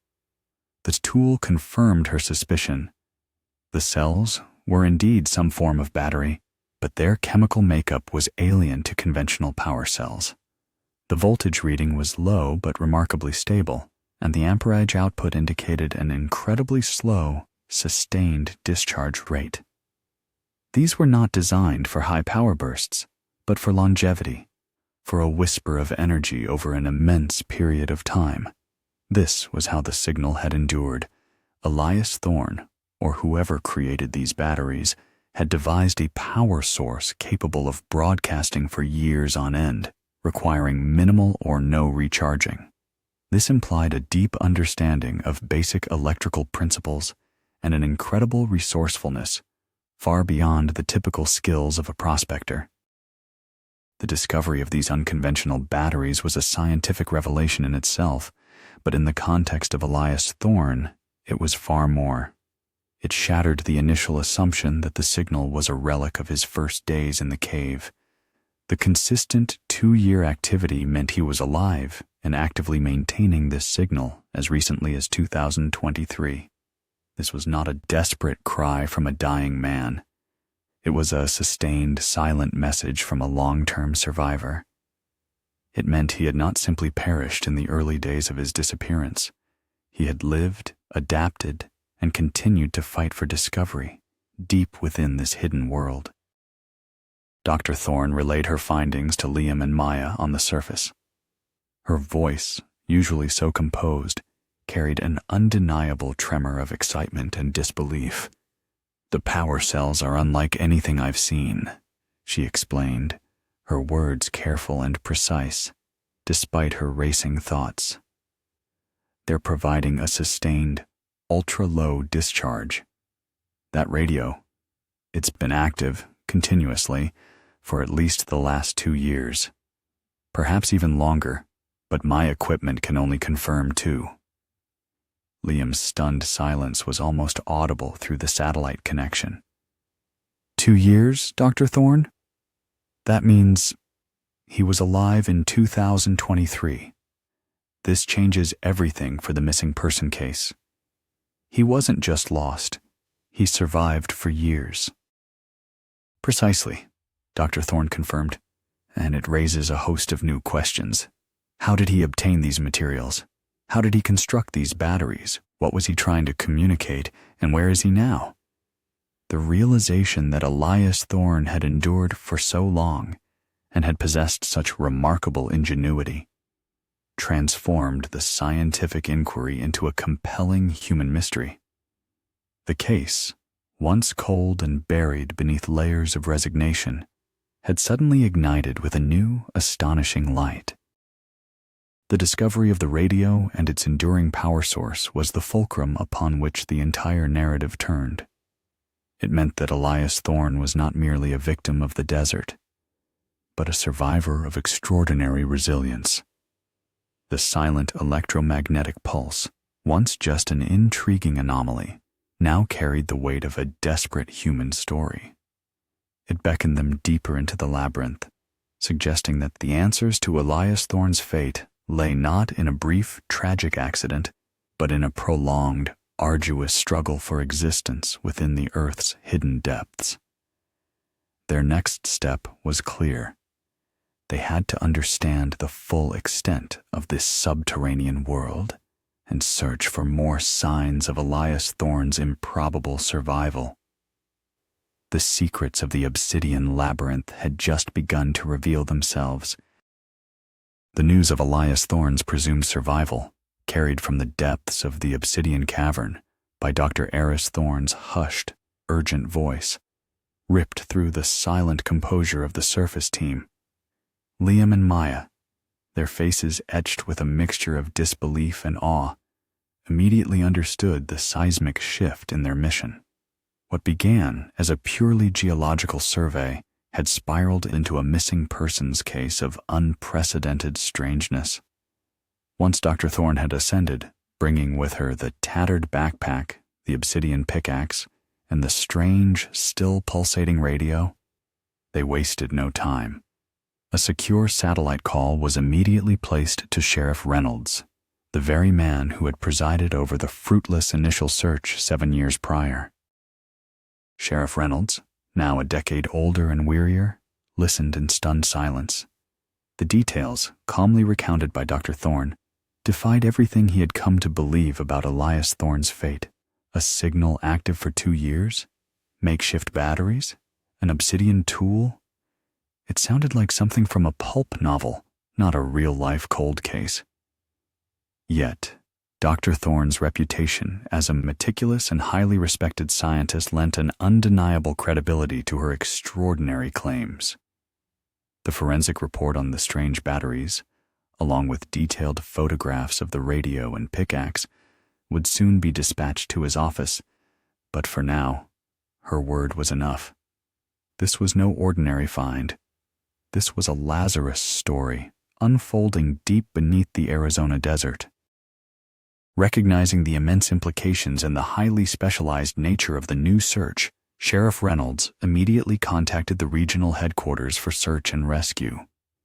The tool confirmed her suspicion. The cells were indeed some form of battery, but their chemical makeup was alien to conventional power cells. The voltage reading was low but remarkably stable, and the amperage output indicated an incredibly slow, sustained discharge rate. These were not designed for high power bursts, but for longevity, for a whisper of energy over an immense period of time. This was how the signal had endured. Elias Thorne, or whoever created these batteries, had devised a power source capable of broadcasting for years on end, requiring minimal or no recharging. This implied a deep understanding of basic electrical principles and an incredible resourcefulness, far beyond the typical skills of a prospector. The discovery of these unconventional batteries was a scientific revelation in itself, but in the context of Elias Thorne, it was far more. It shattered the initial assumption that the signal was a relic of his first days in the cave. The consistent 2-year activity meant he was alive and actively maintaining this signal as recently as 2023. This was not a desperate cry from a dying man. It was a sustained, silent message from a long-term survivor. It meant he had not simply perished in the early days of his disappearance. He had lived, adapted, and continued to fight for discovery, deep within this hidden world. Dr. Thorne relayed her findings to Liam and Maya on the surface. Her voice, usually so composed, carried an undeniable tremor of excitement and disbelief. "The power cells are unlike anything I've seen," she explained, her words careful and precise, despite her racing thoughts. "They're providing a sustained, ultra-low discharge. That radio, it's been active, continuously, for at least the last 2 years. Perhaps even longer, but my equipment can only confirm 2. Liam's stunned silence was almost audible through the satellite connection. 2 years, Dr. Thorne? That means he was alive in 2023. This changes everything for the missing person case. He wasn't just lost. He survived for years." "Precisely," Dr. Thorne confirmed, "and it raises a host of new questions. How did he obtain these materials? How did he construct these batteries? What was he trying to communicate, and where is he now?" The realization that Elias Thorne had endured for so long and had possessed such remarkable ingenuity transformed the scientific inquiry into a compelling human mystery. The case, once cold and buried beneath layers of resignation, had suddenly ignited with a new, astonishing light. The discovery of the radio and its enduring power source was the fulcrum upon which the entire narrative turned. It meant that Elias Thorne was not merely a victim of the desert, but a survivor of extraordinary resilience. The silent electromagnetic pulse, once just an intriguing anomaly, now carried the weight of a desperate human story. It beckoned them deeper into the labyrinth, suggesting that the answers to Elias Thorne's fate lay not in a brief, tragic accident, but in a prolonged, arduous struggle for existence within the Earth's hidden depths. Their next step was clear. They had to understand the full extent of this subterranean world and search for more signs of Elias Thorne's improbable survival. The secrets of the obsidian labyrinth had just begun to reveal themselves. The news of Elias Thorne's presumed survival, carried from the depths of the obsidian cavern by Dr. Elias Thorne's hushed, urgent voice, ripped through the silent composure of the surface team. Liam and Maya, their faces etched with a mixture of disbelief and awe, immediately understood the seismic shift in their mission. What began as a purely geological survey had spiraled into a missing persons case of unprecedented strangeness. Once Dr. Thorne had ascended, bringing with her the tattered backpack, the obsidian pickaxe, and the strange, still pulsating radio, they wasted no time. A secure satellite call was immediately placed to Sheriff Reynolds, the very man who had presided over the fruitless initial search 7 years prior. Sheriff Reynolds, now a decade older and wearier, listened in stunned silence. The details, calmly recounted by Dr. Thorne, defied everything he had come to believe about Elias Thorne's fate. A signal active for 2 years? Makeshift batteries? An obsidian tool? It sounded like something from a pulp novel, not a real-life cold case. Yet, Dr. Thorne's reputation as a meticulous and highly respected scientist lent an undeniable credibility to her extraordinary claims. The forensic report on the strange batteries, along with detailed photographs of the radio and pickaxe, would soon be dispatched to his office, but for now, her word was enough. This was no ordinary find. This was a Lazarus story, unfolding deep beneath the Arizona desert. Recognizing the immense implications and the highly specialized nature of the new search, Sheriff Reynolds immediately contacted the regional headquarters for search and rescue.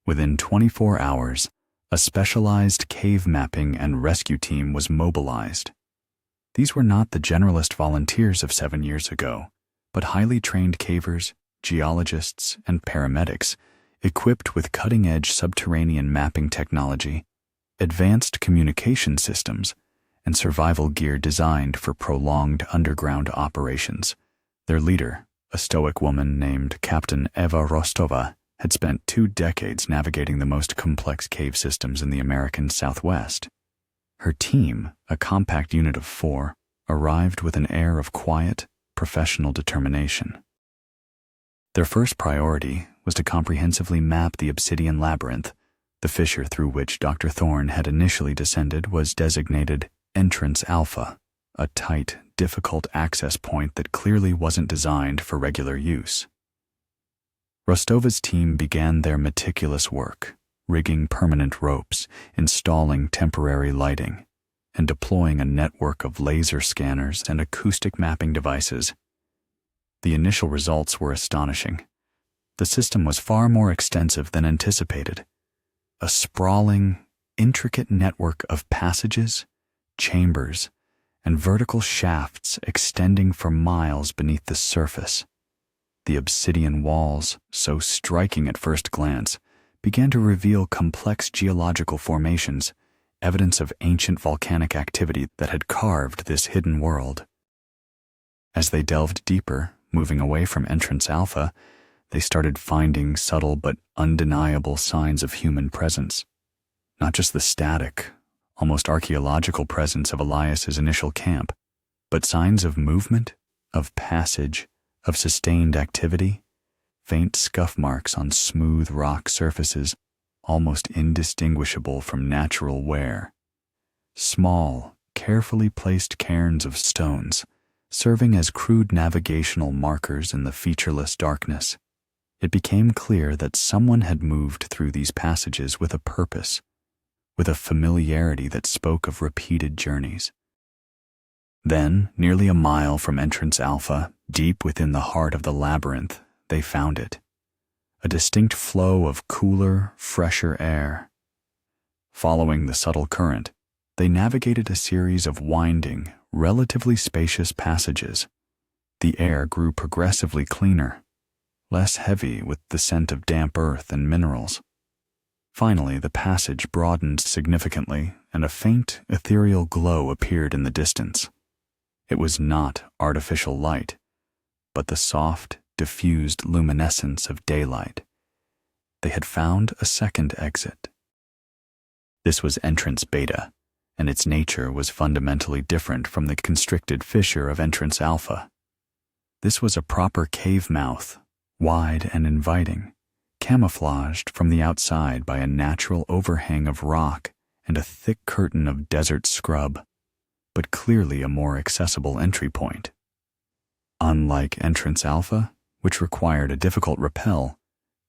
Within 24 hours, a specialized cave mapping and rescue team was mobilized. These were not the generalist volunteers of 7 years ago, but highly trained cavers, geologists, and paramedics equipped with cutting-edge subterranean mapping technology, advanced communication systems, and survival gear designed for prolonged underground operations. Their leader, a stoic woman named Captain Eva Rostova, had spent 2 decades navigating the most complex cave systems in the American Southwest. Her team, a compact unit of 4, arrived with an air of quiet, professional determination. Their first priority was to comprehensively map the obsidian labyrinth. The fissure through which Dr. Thorne had initially descended was designated Entrance Alpha, a tight, difficult access point that clearly wasn't designed for regular use. Rostova's team began their meticulous work, rigging permanent ropes, installing temporary lighting, and deploying a network of laser scanners and acoustic mapping devices. The initial results were astonishing. The system was far more extensive than anticipated. A sprawling, intricate network of passages, chambers, and vertical shafts extending for miles beneath the surface. The obsidian walls, so striking at first glance, began to reveal complex geological formations, evidence of ancient volcanic activity that had carved this hidden world. As they delved deeper, moving away from Entrance Alpha, they started finding subtle but undeniable signs of human presence. Not just the static, almost archaeological presence of Elias's initial camp, but signs of movement, of passage, of sustained activity, faint scuff marks on smooth rock surfaces, almost indistinguishable from natural wear. Small, carefully placed cairns of stones, serving as crude navigational markers in the featureless darkness. It became clear that someone had moved through these passages with a purpose, with a familiarity that spoke of repeated journeys. Then, nearly a mile from Entrance Alpha, deep within the heart of the labyrinth, they found it. A distinct flow of cooler, fresher air. Following the subtle current, they navigated a series of winding, relatively spacious passages. The air grew progressively cleaner, less heavy with the scent of damp earth and minerals. Finally, the passage broadened significantly, and a faint, ethereal glow appeared in the distance. It was not artificial light, but the soft, diffused luminescence of daylight. They had found a second exit. This was Entrance Beta, and its nature was fundamentally different from the constricted fissure of Entrance Alpha. This was a proper cave mouth, wide and inviting, camouflaged from the outside by a natural overhang of rock and a thick curtain of desert scrub, but clearly a more accessible entry point. Unlike Entrance Alpha, which required a difficult rappel,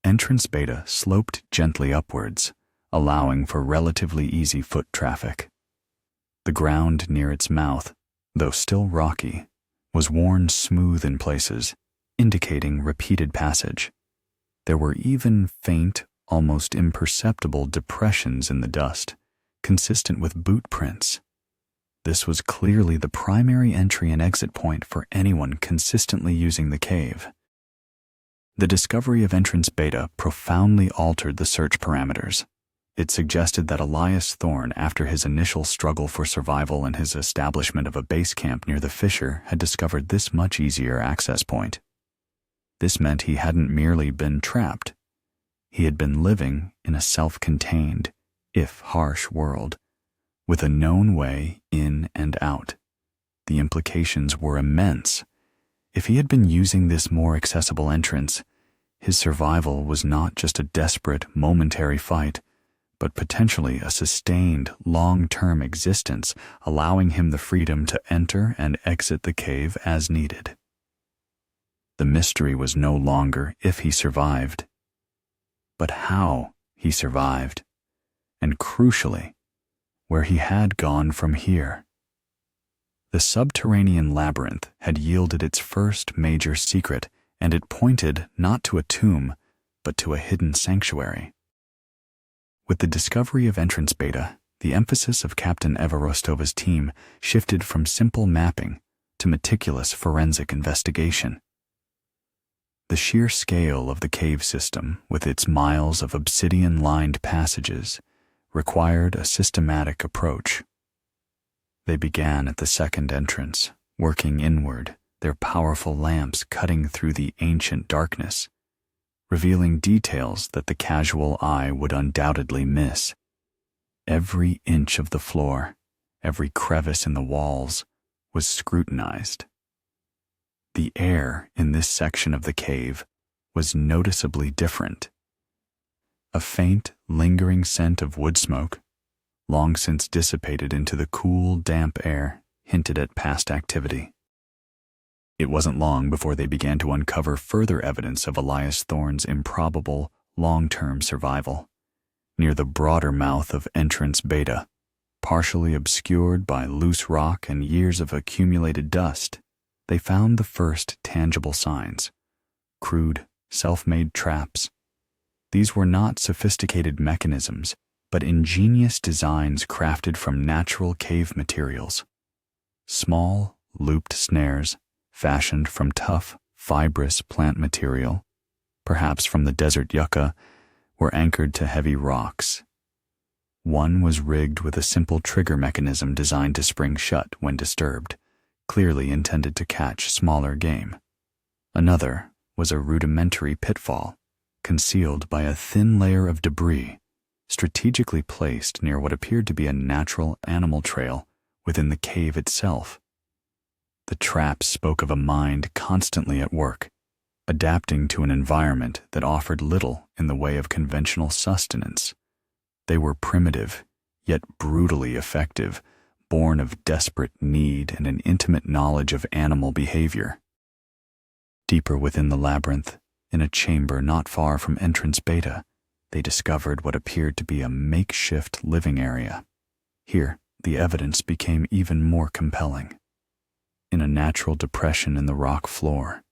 Entrance Beta sloped gently upwards, allowing for relatively easy foot traffic. The ground near its mouth, though still rocky, was worn smooth in places, indicating repeated passage. There were even faint, almost imperceptible depressions in the dust, consistent with boot prints. This was clearly the primary entry and exit point for anyone consistently using the cave. The discovery of Entrance Beta profoundly altered the search parameters. It suggested that Elias Thorne, after his initial struggle for survival and his establishment of a base camp near the fissure, had discovered this much easier access point. This meant he hadn't merely been trapped. he had been living in a self-contained, if harsh world, with a known way in and out. The implications were immense. If he had been using this more accessible entrance, his survival was not just a desperate, momentary fight, but potentially a sustained, long-term existence, allowing him the freedom to enter and exit the cave as needed. The mystery was no longer if he survived, but how he survived, and crucially, where he had gone from here. The subterranean labyrinth had yielded its first major secret, and it pointed not to a tomb, but to a hidden sanctuary. With the discovery of entrance beta, the emphasis of Captain Eva Rostova's team shifted from simple mapping to meticulous forensic investigation. The sheer scale of the cave system, with its miles of obsidian-lined passages, required a systematic approach. They began at the second entrance, working inward, their powerful lamps cutting through the ancient darkness, revealing details that the casual eye would undoubtedly miss. Every inch of the floor, every crevice in the walls, was scrutinized. The air in this section of the cave was noticeably different. A faint, lingering scent of wood smoke, long since dissipated into the cool, damp air, hinted at past activity. It wasn't long before they began to uncover further evidence of Elias Thorne's improbable, long-term survival. Near the broader mouth of entrance beta, partially obscured by loose rock and years of accumulated dust, they found the first tangible signs: crude, self-made traps. These were not sophisticated mechanisms, but ingenious designs crafted from natural cave materials. Small, looped snares, fashioned from tough, fibrous plant material, perhaps from the desert yucca, were anchored to heavy rocks. One was rigged with a simple trigger mechanism designed to spring shut when disturbed, clearly intended to catch smaller game. Another was a rudimentary pitfall, concealed by a thin layer of debris, strategically placed near what appeared to be a natural animal trail within the cave itself. The traps spoke of a mind constantly at work, adapting to an environment that offered little in the way of conventional sustenance. They were primitive, yet brutally effective, born of desperate need and an intimate knowledge of animal behavior. Deeper within the labyrinth, in a chamber not far from entrance beta, they discovered what appeared to be a makeshift living area. Here, the evidence became even more compelling. In a natural depression in the rock floor,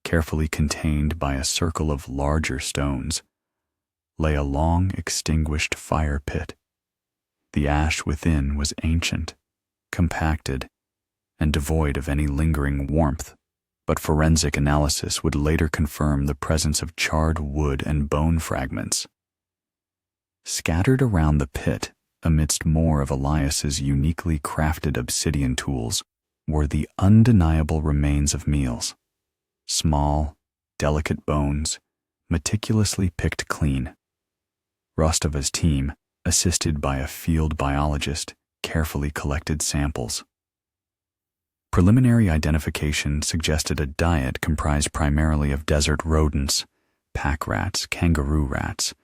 carefully contained by a circle of larger stones, lay a long extinguished fire pit. The ash within was ancient, compacted, and devoid of any lingering warmth, but forensic analysis would later confirm the presence of charred wood and bone fragments. Scattered around the pit, amidst more of Elias's uniquely crafted obsidian tools, were the undeniable remains of meals. Small, delicate bones, meticulously picked clean. Rostova's team, assisted by a field biologist, carefully collected samples. Preliminary identification suggested a diet comprised primarily of desert rodents, pack rats, kangaroo rats,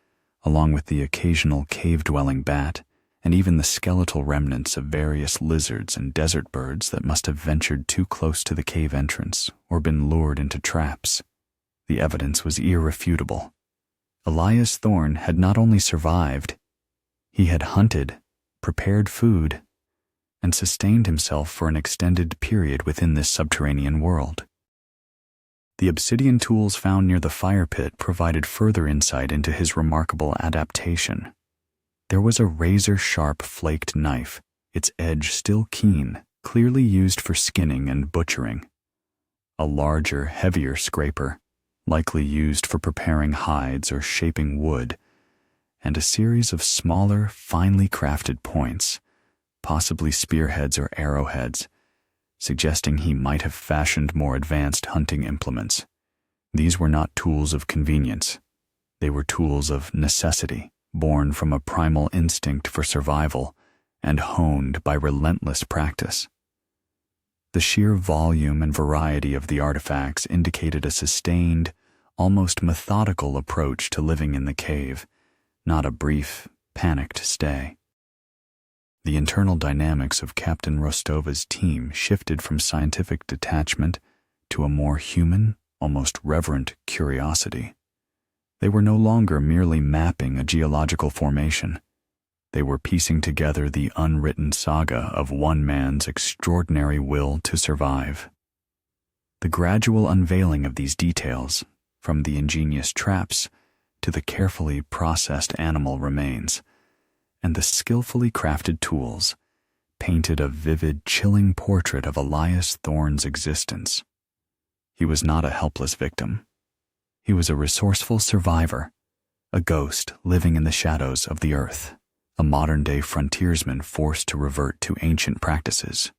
along with the occasional cave-dwelling bat, and even the skeletal remnants of various lizards and desert birds that must have ventured too close to the cave entrance or been lured into traps. The evidence was irrefutable. Elias Thorne had not only survived, he had hunted, prepared food, and sustained himself for an extended period within this subterranean world. The obsidian tools found near the fire pit provided further insight into his remarkable adaptation. There was a razor-sharp flaked knife, its edge still keen, clearly used for skinning and butchering. A larger, heavier scraper, likely used for preparing hides or shaping wood, and a series of smaller, finely crafted points, possibly spearheads or arrowheads, suggesting he might have fashioned more advanced hunting implements. These were not tools of convenience. They were tools of necessity, born from a primal instinct for survival and honed by relentless practice. The sheer volume and variety of the artifacts indicated a sustained, almost methodical approach to living in the cave, not a brief, panicked stay. The internal dynamics of Captain Rostova's team shifted from scientific detachment to a more human, almost reverent curiosity. They were no longer merely mapping a geological formation. They were piecing together the unwritten saga of one man's extraordinary will to survive. The gradual unveiling of these details, from the ingenious traps to the carefully processed animal remains, and the skillfully crafted tools, painted a vivid, chilling portrait of Elias Thorne's existence. He was not a helpless victim. He was a resourceful survivor, a ghost living in the shadows of the earth, a modern-day frontiersman forced to revert to ancient practices.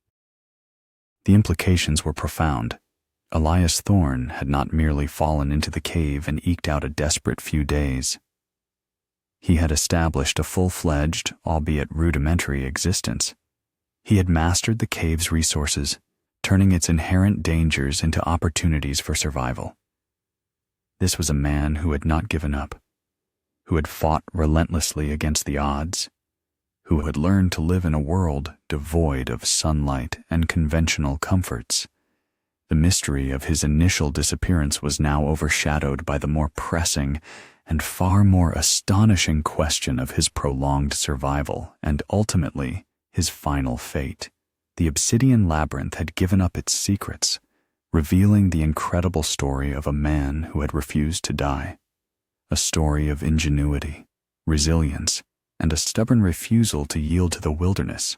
The implications were profound. Elias Thorne had not merely fallen into the cave and eked out a desperate few days. He had established a full-fledged, albeit rudimentary, existence. He had mastered the cave's resources, turning its inherent dangers into opportunities for survival. This was a man who had not given up, who had fought relentlessly against the odds, who had learned to live in a world devoid of sunlight and conventional comforts. The mystery of his initial disappearance was now overshadowed by the more pressing and far more astonishing question of his prolonged survival and ultimately his final fate. The obsidian labyrinth had given up its secrets, revealing the incredible story of a man who had refused to die, a story of ingenuity, resilience, and a stubborn refusal to yield to the wilderness.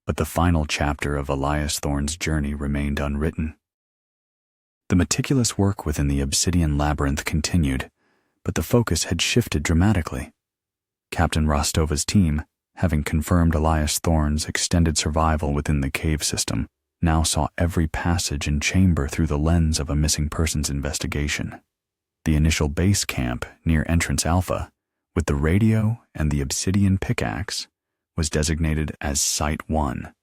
But the final chapter of Elias Thorne's journey remained unwritten. The meticulous work within the obsidian labyrinth continued, but the focus had shifted dramatically. Captain Rostova's team, having confirmed Elias Thorne's extended survival within the cave system, now saw every passage and chamber through the lens of a missing persons investigation. The initial base camp near Entrance Alpha, with the radio and the obsidian pickaxe, was designated as Site 1.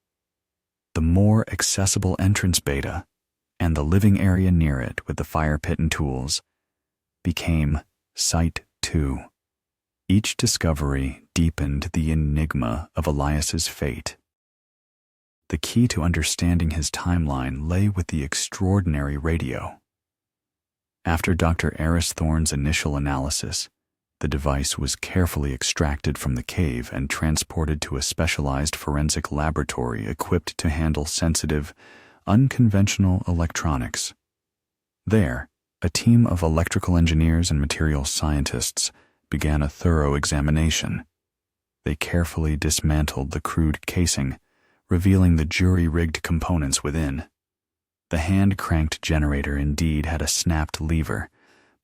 The more accessible entrance beta, and the living area near it with the fire pit and tools, became Site 2. Each discovery deepened the enigma of Elias's fate. The key to understanding his timeline lay with the extraordinary radio. After Dr. Elias Thorne's initial analysis, the device was carefully extracted from the cave and transported to a specialized forensic laboratory equipped to handle sensitive, unconventional electronics. There, a team of electrical engineers and materials scientists began a thorough examination. They carefully dismantled the crude casing, revealing the jury-rigged components within. The hand-cranked generator indeed had a snapped lever,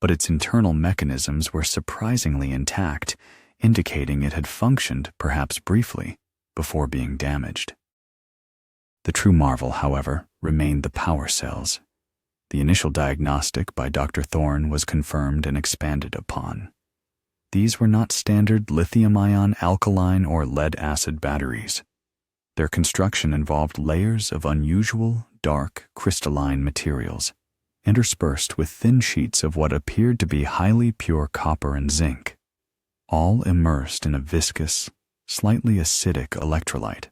but its internal mechanisms were surprisingly intact, indicating it had functioned, perhaps briefly, before being damaged. The true marvel, however, remained the power cells. The initial diagnostic by Dr. Thorne was confirmed and expanded upon. These were not standard lithium-ion alkaline or lead-acid batteries. Their construction involved layers of unusual, dark, crystalline materials, interspersed with thin sheets of what appeared to be highly pure copper and zinc, all immersed in a viscous, slightly acidic electrolyte.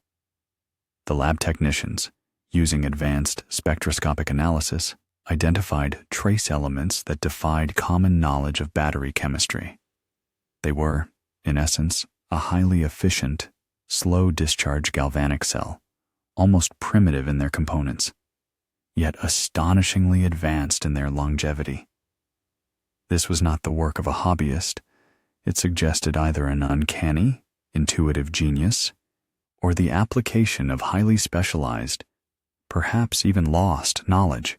The lab technicians, using advanced spectroscopic analysis, identified trace elements that defied common knowledge of battery chemistry. They were, in essence, a highly efficient, slow-discharge galvanic cell, almost primitive in their components, yet astonishingly advanced in their longevity. This was not the work of a hobbyist. It suggested either an uncanny, intuitive genius, or the application of highly specialized, perhaps even lost, knowledge.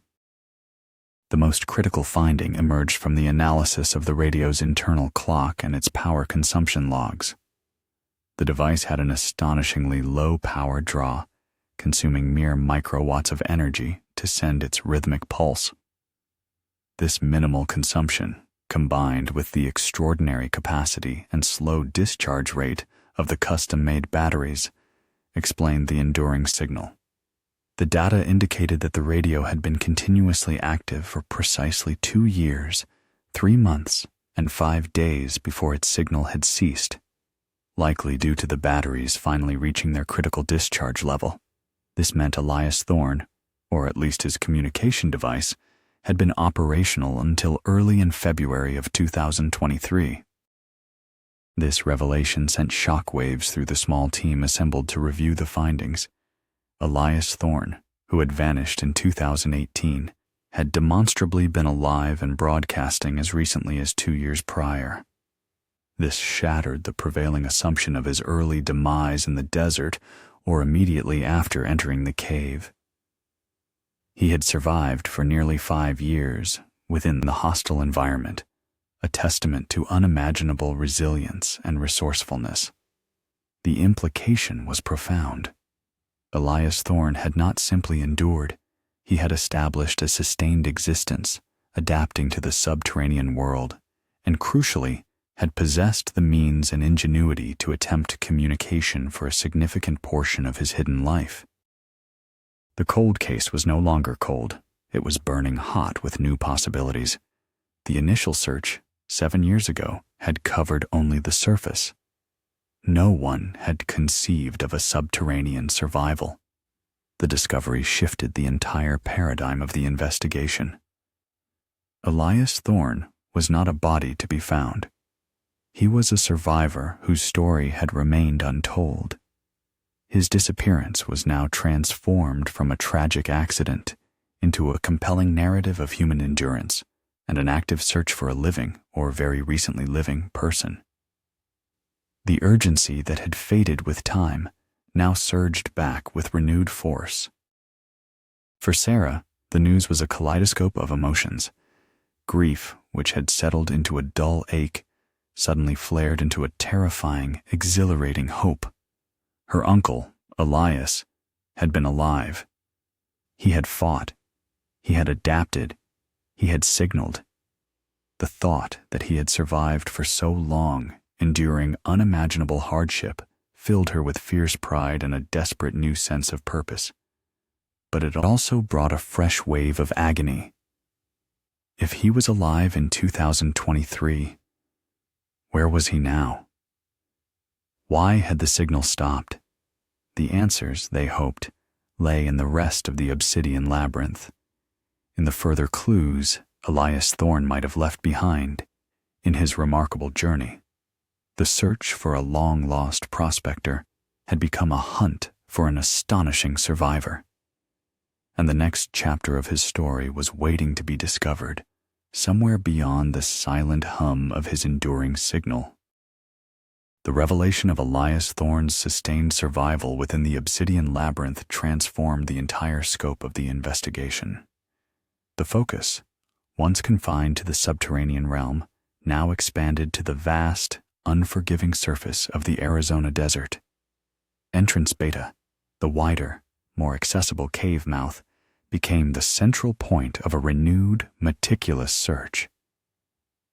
The most critical finding emerged from the analysis of the radio's internal clock and its power consumption logs. The device had an astonishingly low power draw, consuming mere microwatts of energy to send its rhythmic pulse. This minimal consumption, combined with the extraordinary capacity and slow discharge rate of the custom-made batteries, explained the enduring signal. The data indicated that the radio had been continuously active for precisely 2 years, 3 months, and 5 days before its signal had ceased, likely due to the batteries finally reaching their critical discharge level. This meant Elias Thorne, or at least his communication device, had been operational until early in February of 2023. This revelation sent shockwaves through the small team assembled to review the findings. Elias Thorne, who had vanished in 2018, had demonstrably been alive and broadcasting as recently as 2 years prior. This shattered the prevailing assumption of his early demise in the desert or immediately after entering the cave. He had survived for nearly 5 years within the hostile environment, a testament to unimaginable resilience and resourcefulness. The implication was profound. Elias Thorne had not simply endured, he had established a sustained existence, adapting to the subterranean world, and crucially, had possessed the means and ingenuity to attempt communication for a significant portion of his hidden life. The cold case was no longer cold, it was burning hot with new possibilities. The initial search, 7 years ago, had covered only the surface. No one had conceived of a subterranean survival. The discovery shifted the entire paradigm of the investigation. Elias Thorne was not a body to be found. He was a survivor whose story had remained untold. His disappearance was now transformed from a tragic accident into a compelling narrative of human endurance and an active search for a living, or very recently living, person. The urgency that had faded with time now surged back with renewed force. For Sarah, the news was a kaleidoscope of emotions. Grief, which had settled into a dull ache, suddenly flared into a terrifying, exhilarating hope. Her uncle, Elias, had been alive. He had fought. He had adapted. He had signaled. The thought that he had survived for so long, enduring unimaginable hardship, filled her with fierce pride and a desperate new sense of purpose. But it also brought a fresh wave of agony. If he was alive in 2023, where was he now? Why had the signal stopped? The answers, they hoped, lay in the rest of the obsidian labyrinth, in the further clues Elias Thorne might have left behind in his remarkable journey. The search for a long-lost prospector had become a hunt for an astonishing survivor, and the next chapter of his story was waiting to be discovered, somewhere beyond the silent hum of his enduring signal. The revelation of Elias Thorne's sustained survival within the obsidian labyrinth transformed the entire scope of the investigation. The focus, once confined to the subterranean realm, now expanded to the vast, unforgiving surface of the Arizona desert. Entrance Beta, the wider, more accessible cave mouth, became the central point of a renewed, meticulous search.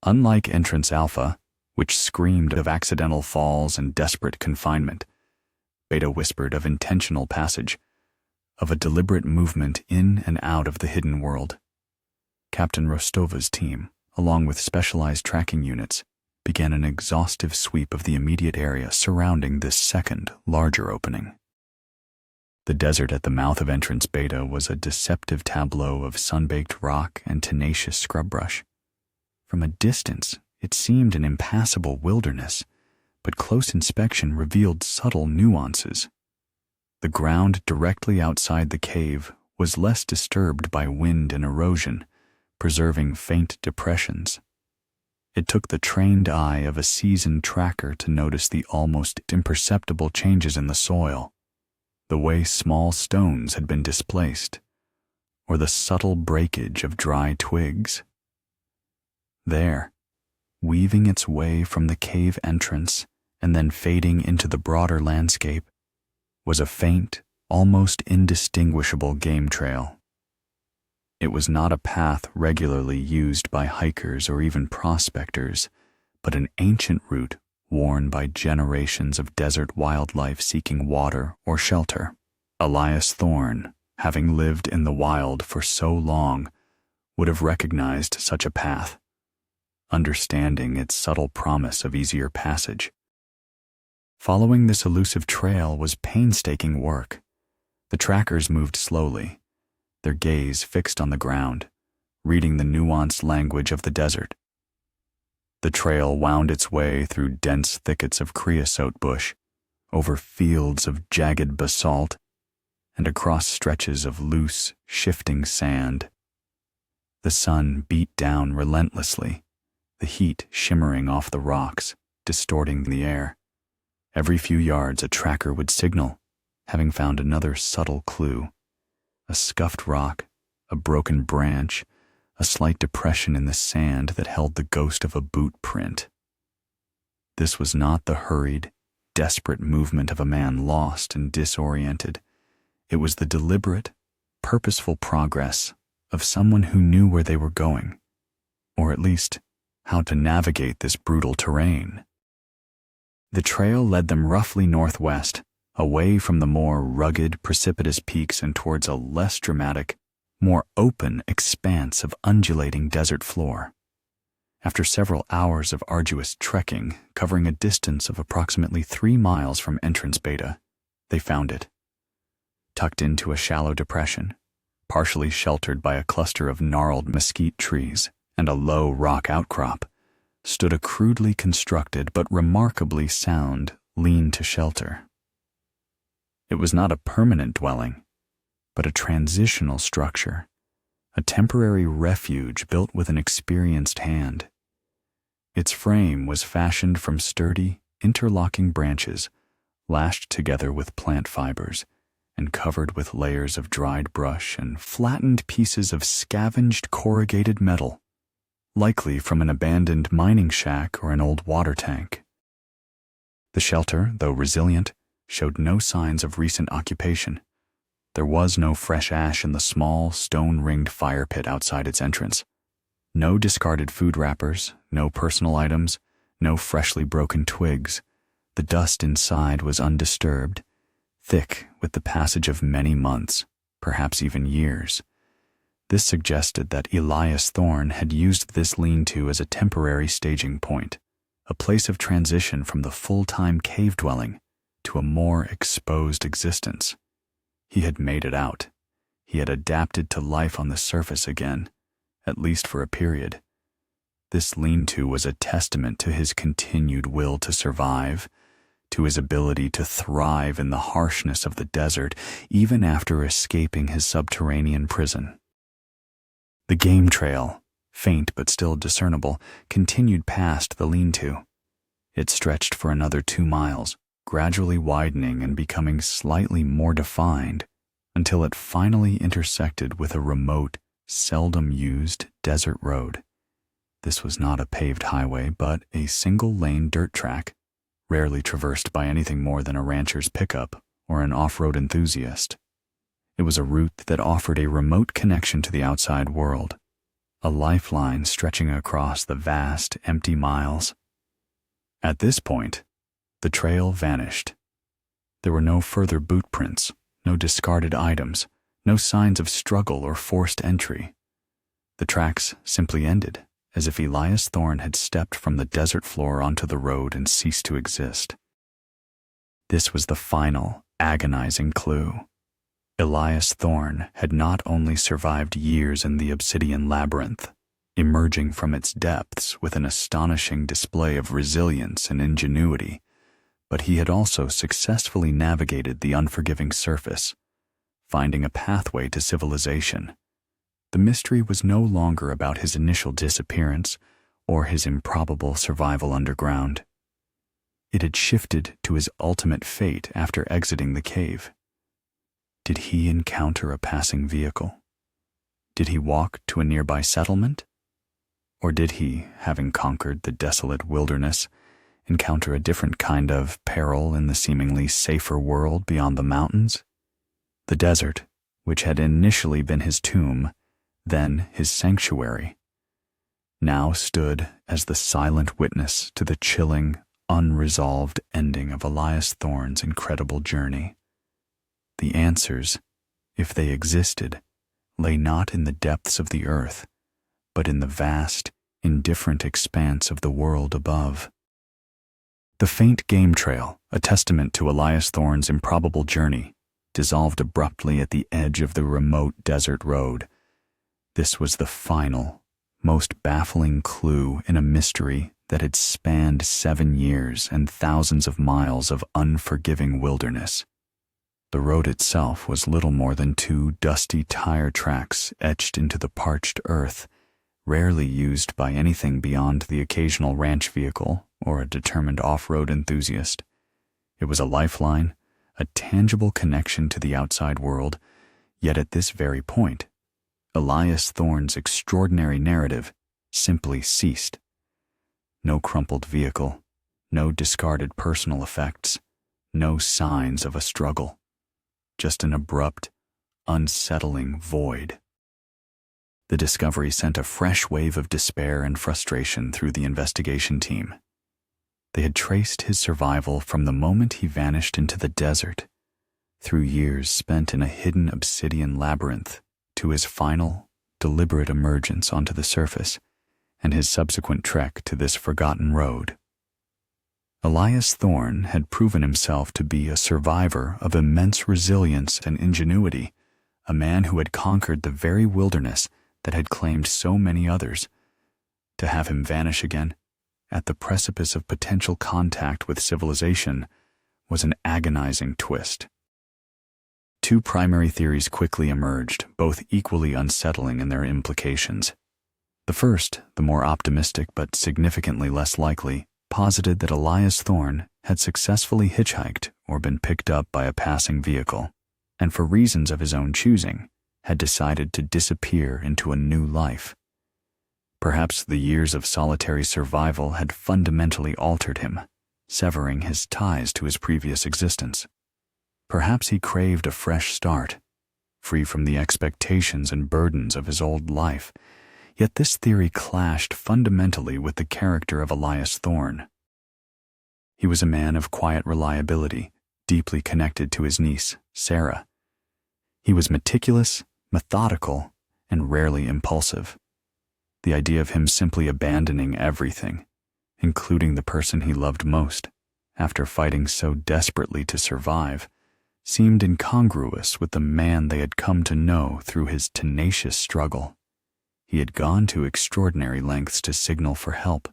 Unlike Entrance Alpha, which screamed of accidental falls and desperate confinement, Beta whispered of intentional passage, of a deliberate movement in and out of the hidden world. Captain Rostova's team, along with specialized tracking units, began an exhaustive sweep of the immediate area surrounding this second, larger opening. The desert at the mouth of Entrance Beta was a deceptive tableau of sun-baked rock and tenacious scrub brush. From a distance, it seemed an impassable wilderness, but close inspection revealed subtle nuances. The ground directly outside the cave was less disturbed by wind and erosion, preserving faint depressions. It took the trained eye of a seasoned tracker to notice the almost imperceptible changes in the soil, the way small stones had been displaced, or the subtle breakage of dry twigs. There, weaving its way from the cave entrance and then fading into the broader landscape, was a faint, almost indistinguishable game trail. It was not a path regularly used by hikers or even prospectors, but an ancient route worn by generations of desert wildlife seeking water or shelter. Elias Thorne, having lived in the wild for so long, would have recognized such a path, understanding its subtle promise of easier passage. Following this elusive trail was painstaking work. The trackers moved slowly, their gaze fixed on the ground, reading the nuanced language of the desert. The trail wound its way through dense thickets of creosote bush, over fields of jagged basalt, and across stretches of loose, shifting sand. The sun beat down relentlessly, the heat shimmering off the rocks, distorting the air. Every few yards a tracker would signal, having found another subtle clue. A scuffed rock, a broken branch, a slight depression in the sand that held the ghost of a boot print. This was not the hurried, desperate movement of a man lost and disoriented. It was the deliberate, purposeful progress of someone who knew where they were going, or at least how to navigate this brutal terrain. The trail led them roughly northwest, away from the more rugged, precipitous peaks and towards a less dramatic, more open expanse of undulating desert floor. After several hours of arduous trekking, covering a distance of approximately 3 miles from entrance Beta, they found it. Tucked into a shallow depression, partially sheltered by a cluster of gnarled mesquite trees and a low rock outcrop, stood a crudely constructed but remarkably sound lean-to shelter. It was not a permanent dwelling, but a transitional structure, a temporary refuge built with an experienced hand. Its frame was fashioned from sturdy, interlocking branches, lashed together with plant fibers, and covered with layers of dried brush and flattened pieces of scavenged corrugated metal, likely from an abandoned mining shack or an old water tank. The shelter, though resilient, showed no signs of recent occupation. There was no fresh ash in the small, stone-ringed fire pit outside its entrance. No discarded food wrappers, no personal items, no freshly broken twigs. The dust inside was undisturbed, thick with the passage of many months, perhaps even years. This suggested that Elias Thorne had used this lean-to as a temporary staging point, a place of transition from the full-time cave dwelling to a more exposed existence. He had made it out. He had adapted to life on the surface again, at least for a period. This lean-to was a testament to his continued will to survive, to his ability to thrive in the harshness of the desert even after escaping his subterranean prison. The game trail, faint but still discernible, continued past the lean-to. It stretched for another 2 miles, gradually widening and becoming slightly more defined until it finally intersected with a remote, seldom used desert road. This was not a paved highway, but a single-lane dirt track, rarely traversed by anything more than a rancher's pickup or an off-road enthusiast. It was a route that offered a remote connection to the outside world, a lifeline stretching across the vast, empty miles. At this point, the trail vanished. There were no further boot prints, no discarded items, no signs of struggle or forced entry. The tracks simply ended, as if Elias Thorne had stepped from the desert floor onto the road and ceased to exist. This was the final, agonizing clue. Elias Thorne had not only survived years in the obsidian labyrinth, emerging from its depths with an astonishing display of resilience and ingenuity, but he had also successfully navigated the unforgiving surface, finding a pathway to civilization. The mystery was no longer about his initial disappearance or his improbable survival underground. It had shifted to his ultimate fate after exiting the cave. Did he encounter a passing vehicle? Did he walk to a nearby settlement? Or did he, having conquered the desolate wilderness, encounter a different kind of peril in the seemingly safer world beyond the mountains? The desert, which had initially been his tomb, then his sanctuary, now stood as the silent witness to the chilling, unresolved ending of Elias Thorne's incredible journey. The answers, if they existed, lay not in the depths of the earth, but in the vast, indifferent expanse of the world above. The faint game trail, a testament to Elias Thorne's improbable journey, dissolved abruptly at the edge of the remote desert road. This was the final, most baffling clue in a mystery that had spanned 7 years and thousands of miles of unforgiving wilderness. The road itself was little more than 2 dusty tire tracks etched into the parched earth, rarely used by anything beyond the occasional ranch vehicle or a determined off-road enthusiast. It was a lifeline, a tangible connection to the outside world, yet at this very point, Elias Thorne's extraordinary narrative simply ceased. No crumpled vehicle, no discarded personal effects, no signs of a struggle. Just an abrupt, unsettling void. The discovery sent a fresh wave of despair and frustration through the investigation team. They had traced his survival from the moment he vanished into the desert, through years spent in a hidden obsidian labyrinth, to his final, deliberate emergence onto the surface, and his subsequent trek to this forgotten road. Elias Thorne had proven himself to be a survivor of immense resilience and ingenuity, a man who had conquered the very wilderness that had claimed so many others. To have him vanish again, at the precipice of potential contact with civilization, was an agonizing twist. 2 primary theories quickly emerged, both equally unsettling in their implications. The first, the more optimistic but significantly less likely, posited that Elias Thorne had successfully hitchhiked or been picked up by a passing vehicle, and for reasons of his own choosing, had decided to disappear into a new life. Perhaps the years of solitary survival had fundamentally altered him, severing his ties to his previous existence. Perhaps he craved a fresh start, free from the expectations and burdens of his old life. Yet this theory clashed fundamentally with the character of Elias Thorne. He was a man of quiet reliability, deeply connected to his niece, Sarah. He was meticulous, methodical, and rarely impulsive. The idea of him simply abandoning everything, including the person he loved most, after fighting so desperately to survive, seemed incongruous with the man they had come to know through his tenacious struggle. He had gone to extraordinary lengths to signal for help,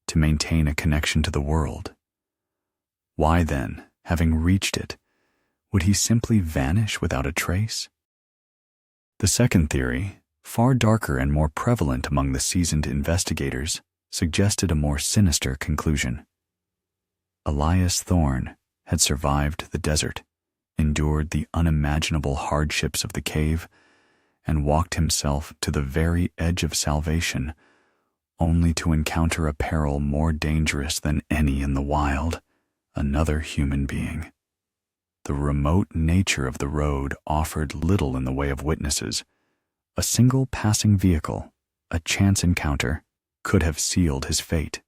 to maintain a connection to the world. Why then, having reached it, would he simply vanish without a trace? The second theory, far darker and more prevalent among the seasoned investigators, suggested a more sinister conclusion. Elias Thorne had survived the desert, endured the unimaginable hardships of the cave, and walked himself to the very edge of salvation, only to encounter a peril more dangerous than any in the wild, another human being. The remote nature of the road offered little in the way of witnesses. A single passing vehicle, a chance encounter, could have sealed his fate.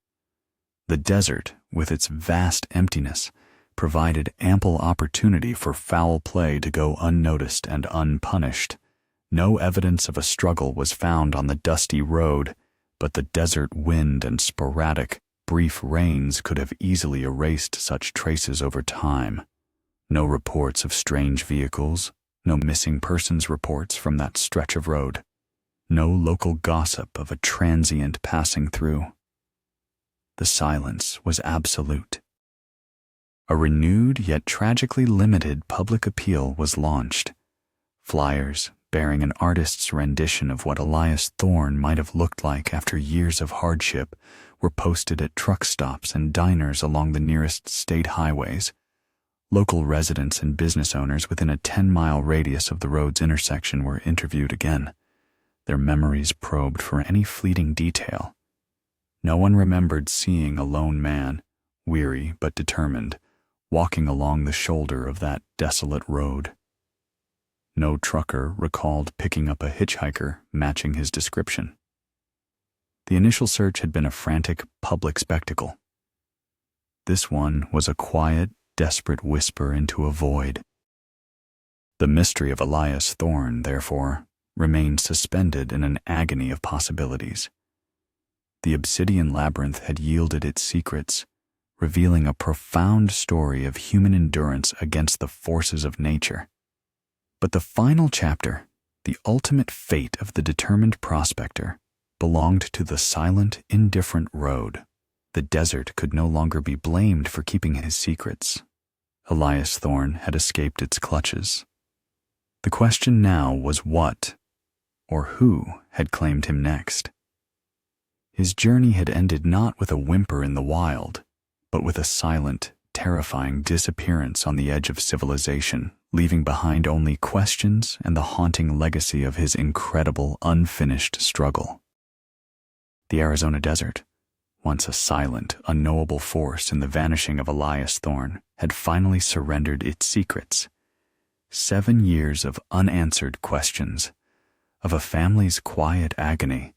The desert, with its vast emptiness, provided ample opportunity for foul play to go unnoticed and unpunished. No evidence of a struggle was found on the dusty road, but the desert wind and sporadic, brief rains could have easily erased such traces over time. No reports of strange vehicles, no missing persons reports from that stretch of road, no local gossip of a transient passing through. The silence was absolute. A renewed yet tragically limited public appeal was launched. Flyers, bearing an artist's rendition of what Elias Thorne might have looked like after years of hardship, were posted at truck stops and diners along the nearest state highways. Local residents and business owners within a 10-mile radius of the road's intersection were interviewed again, their memories probed for any fleeting detail. No one remembered seeing a lone man, weary but determined, walking along the shoulder of that desolate road. No trucker recalled picking up a hitchhiker matching his description. The initial search had been a frantic public spectacle. This one was a quiet, desperate whisper into a void. The mystery of Elias Thorne, therefore, remained suspended in an agony of possibilities. The obsidian labyrinth had yielded its secrets, revealing a profound story of human endurance against the forces of nature. But the final chapter, the ultimate fate of the determined prospector, belonged to the silent, indifferent road. The desert could no longer be blamed for keeping his secrets. Elias Thorne had escaped its clutches. The question now was what, or who, had claimed him next. His journey had ended not with a whimper in the wild, but with a silent, terrifying disappearance on the edge of civilization, leaving behind only questions and the haunting legacy of his incredible, unfinished struggle. The Arizona desert, once a silent, unknowable force in the vanishing of Elias Thorne, had finally surrendered its secrets. 7 years of unanswered questions, of a family's quiet agony,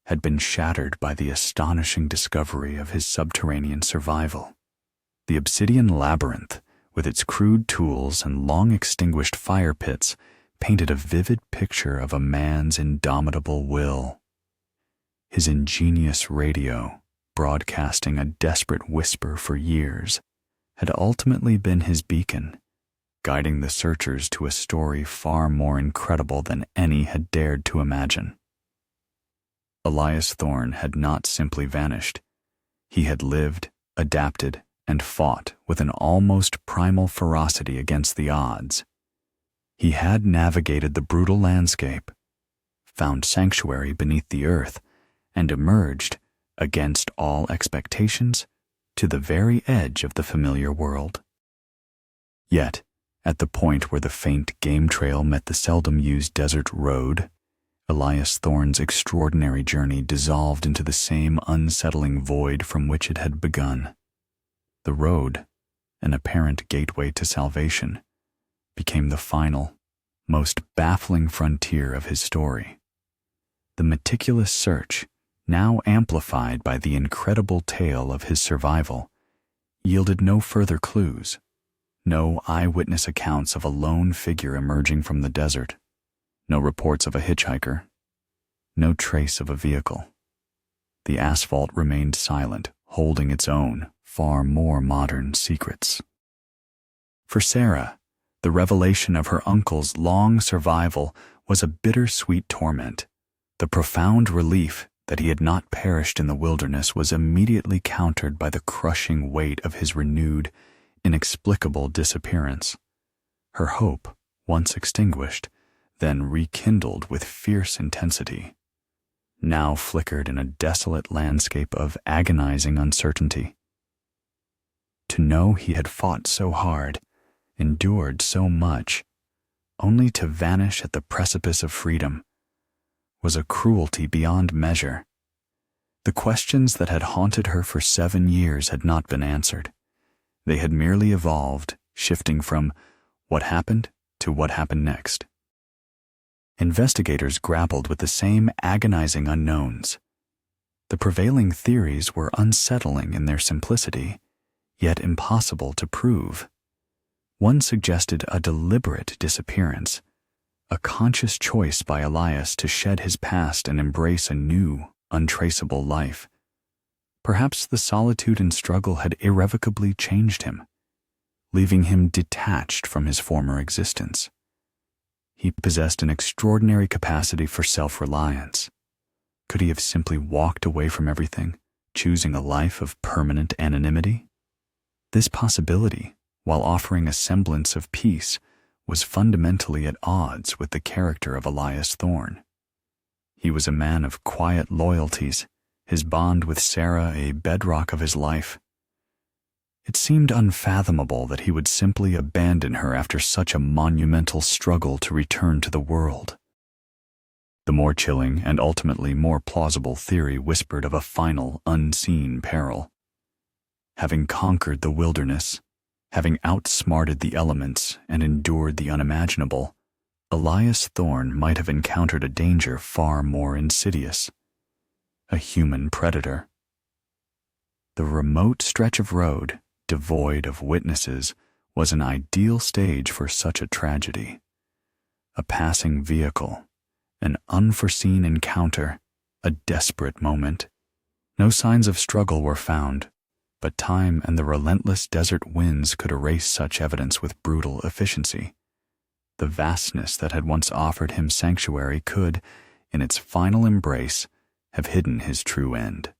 had been shattered by the astonishing discovery of his subterranean survival. The obsidian labyrinth, with its crude tools and long-extinguished fire pits, painted a vivid picture of a man's indomitable will. His ingenious radio, broadcasting a desperate whisper for years, had ultimately been his beacon, guiding the searchers to a story far more incredible than any had dared to imagine. Elias Thorne had not simply vanished. He had lived, adapted, and fought with an almost primal ferocity against the odds. He had navigated the brutal landscape, found sanctuary beneath the earth, and emerged, against all expectations, to the very edge of the familiar world. Yet, at the point where the faint game trail met the seldom-used desert road, Elias Thorne's extraordinary journey dissolved into the same unsettling void from which it had begun. The road, an apparent gateway to salvation, became the final, most baffling frontier of his story. The meticulous search, now amplified by the incredible tale of his survival, yielded no further clues, no eyewitness accounts of a lone figure emerging from the desert, no reports of a hitchhiker, no trace of a vehicle. The asphalt remained silent, holding its own, far more modern secrets. For Sarah, the revelation of her uncle's long survival was a bittersweet torment. The profound relief that he had not perished in the wilderness was immediately countered by the crushing weight of his renewed, inexplicable disappearance. Her hope, once extinguished, then rekindled with fierce intensity, now flickered in a desolate landscape of agonizing uncertainty. To know he had fought so hard, endured so much, only to vanish at the precipice of freedom, was a cruelty beyond measure. The questions that had haunted her for 7 years had not been answered. They had merely evolved, shifting from what happened to what happened next. Investigators grappled with the same agonizing unknowns. The prevailing theories were unsettling in their simplicity, yet impossible to prove. One suggested a deliberate disappearance, a conscious choice by Elias to shed his past and embrace a new, untraceable life. Perhaps the solitude and struggle had irrevocably changed him, leaving him detached from his former existence. He possessed an extraordinary capacity for self-reliance. Could he have simply walked away from everything, choosing a life of permanent anonymity? This possibility, while offering a semblance of peace, was fundamentally at odds with the character of Elias Thorne. He was a man of quiet loyalties, his bond with Sarah a bedrock of his life. It seemed unfathomable that he would simply abandon her after such a monumental struggle to return to the world. The more chilling and ultimately more plausible theory whispered of a final, unseen peril. Having conquered the wilderness, having outsmarted the elements and endured the unimaginable, Elias Thorne might have encountered a danger far more insidious: a human predator. The remote stretch of road, devoid of witnesses, was an ideal stage for such a tragedy. A passing vehicle, an unforeseen encounter, a desperate moment. No signs of struggle were found, but time and the relentless desert winds could erase such evidence with brutal efficiency. The vastness that had once offered him sanctuary could, in its final embrace, have hidden his true end.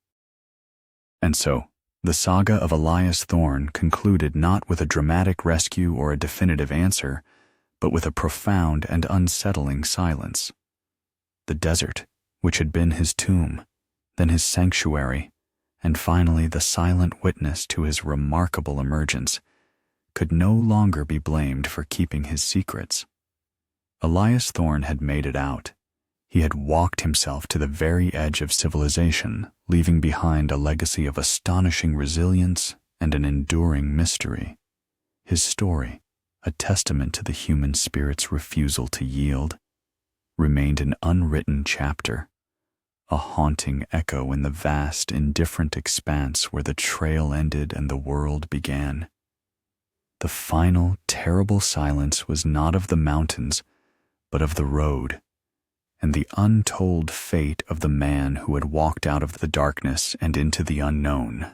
And so, the saga of Elias Thorne concluded not with a dramatic rescue or a definitive answer, but with a profound and unsettling silence. The desert, which had been his tomb, then his sanctuary, and finally the silent witness to his remarkable emergence, could no longer be blamed for keeping his secrets. Elias Thorne had made it out. He had walked himself to the very edge of civilization, leaving behind a legacy of astonishing resilience and an enduring mystery. His story, a testament to the human spirit's refusal to yield, remained an unwritten chapter, a haunting echo in the vast, indifferent expanse where the trail ended and the world began. The final, terrible silence was not of the mountains, but of the road, and the untold fate of the man who had walked out of the darkness and into the unknown.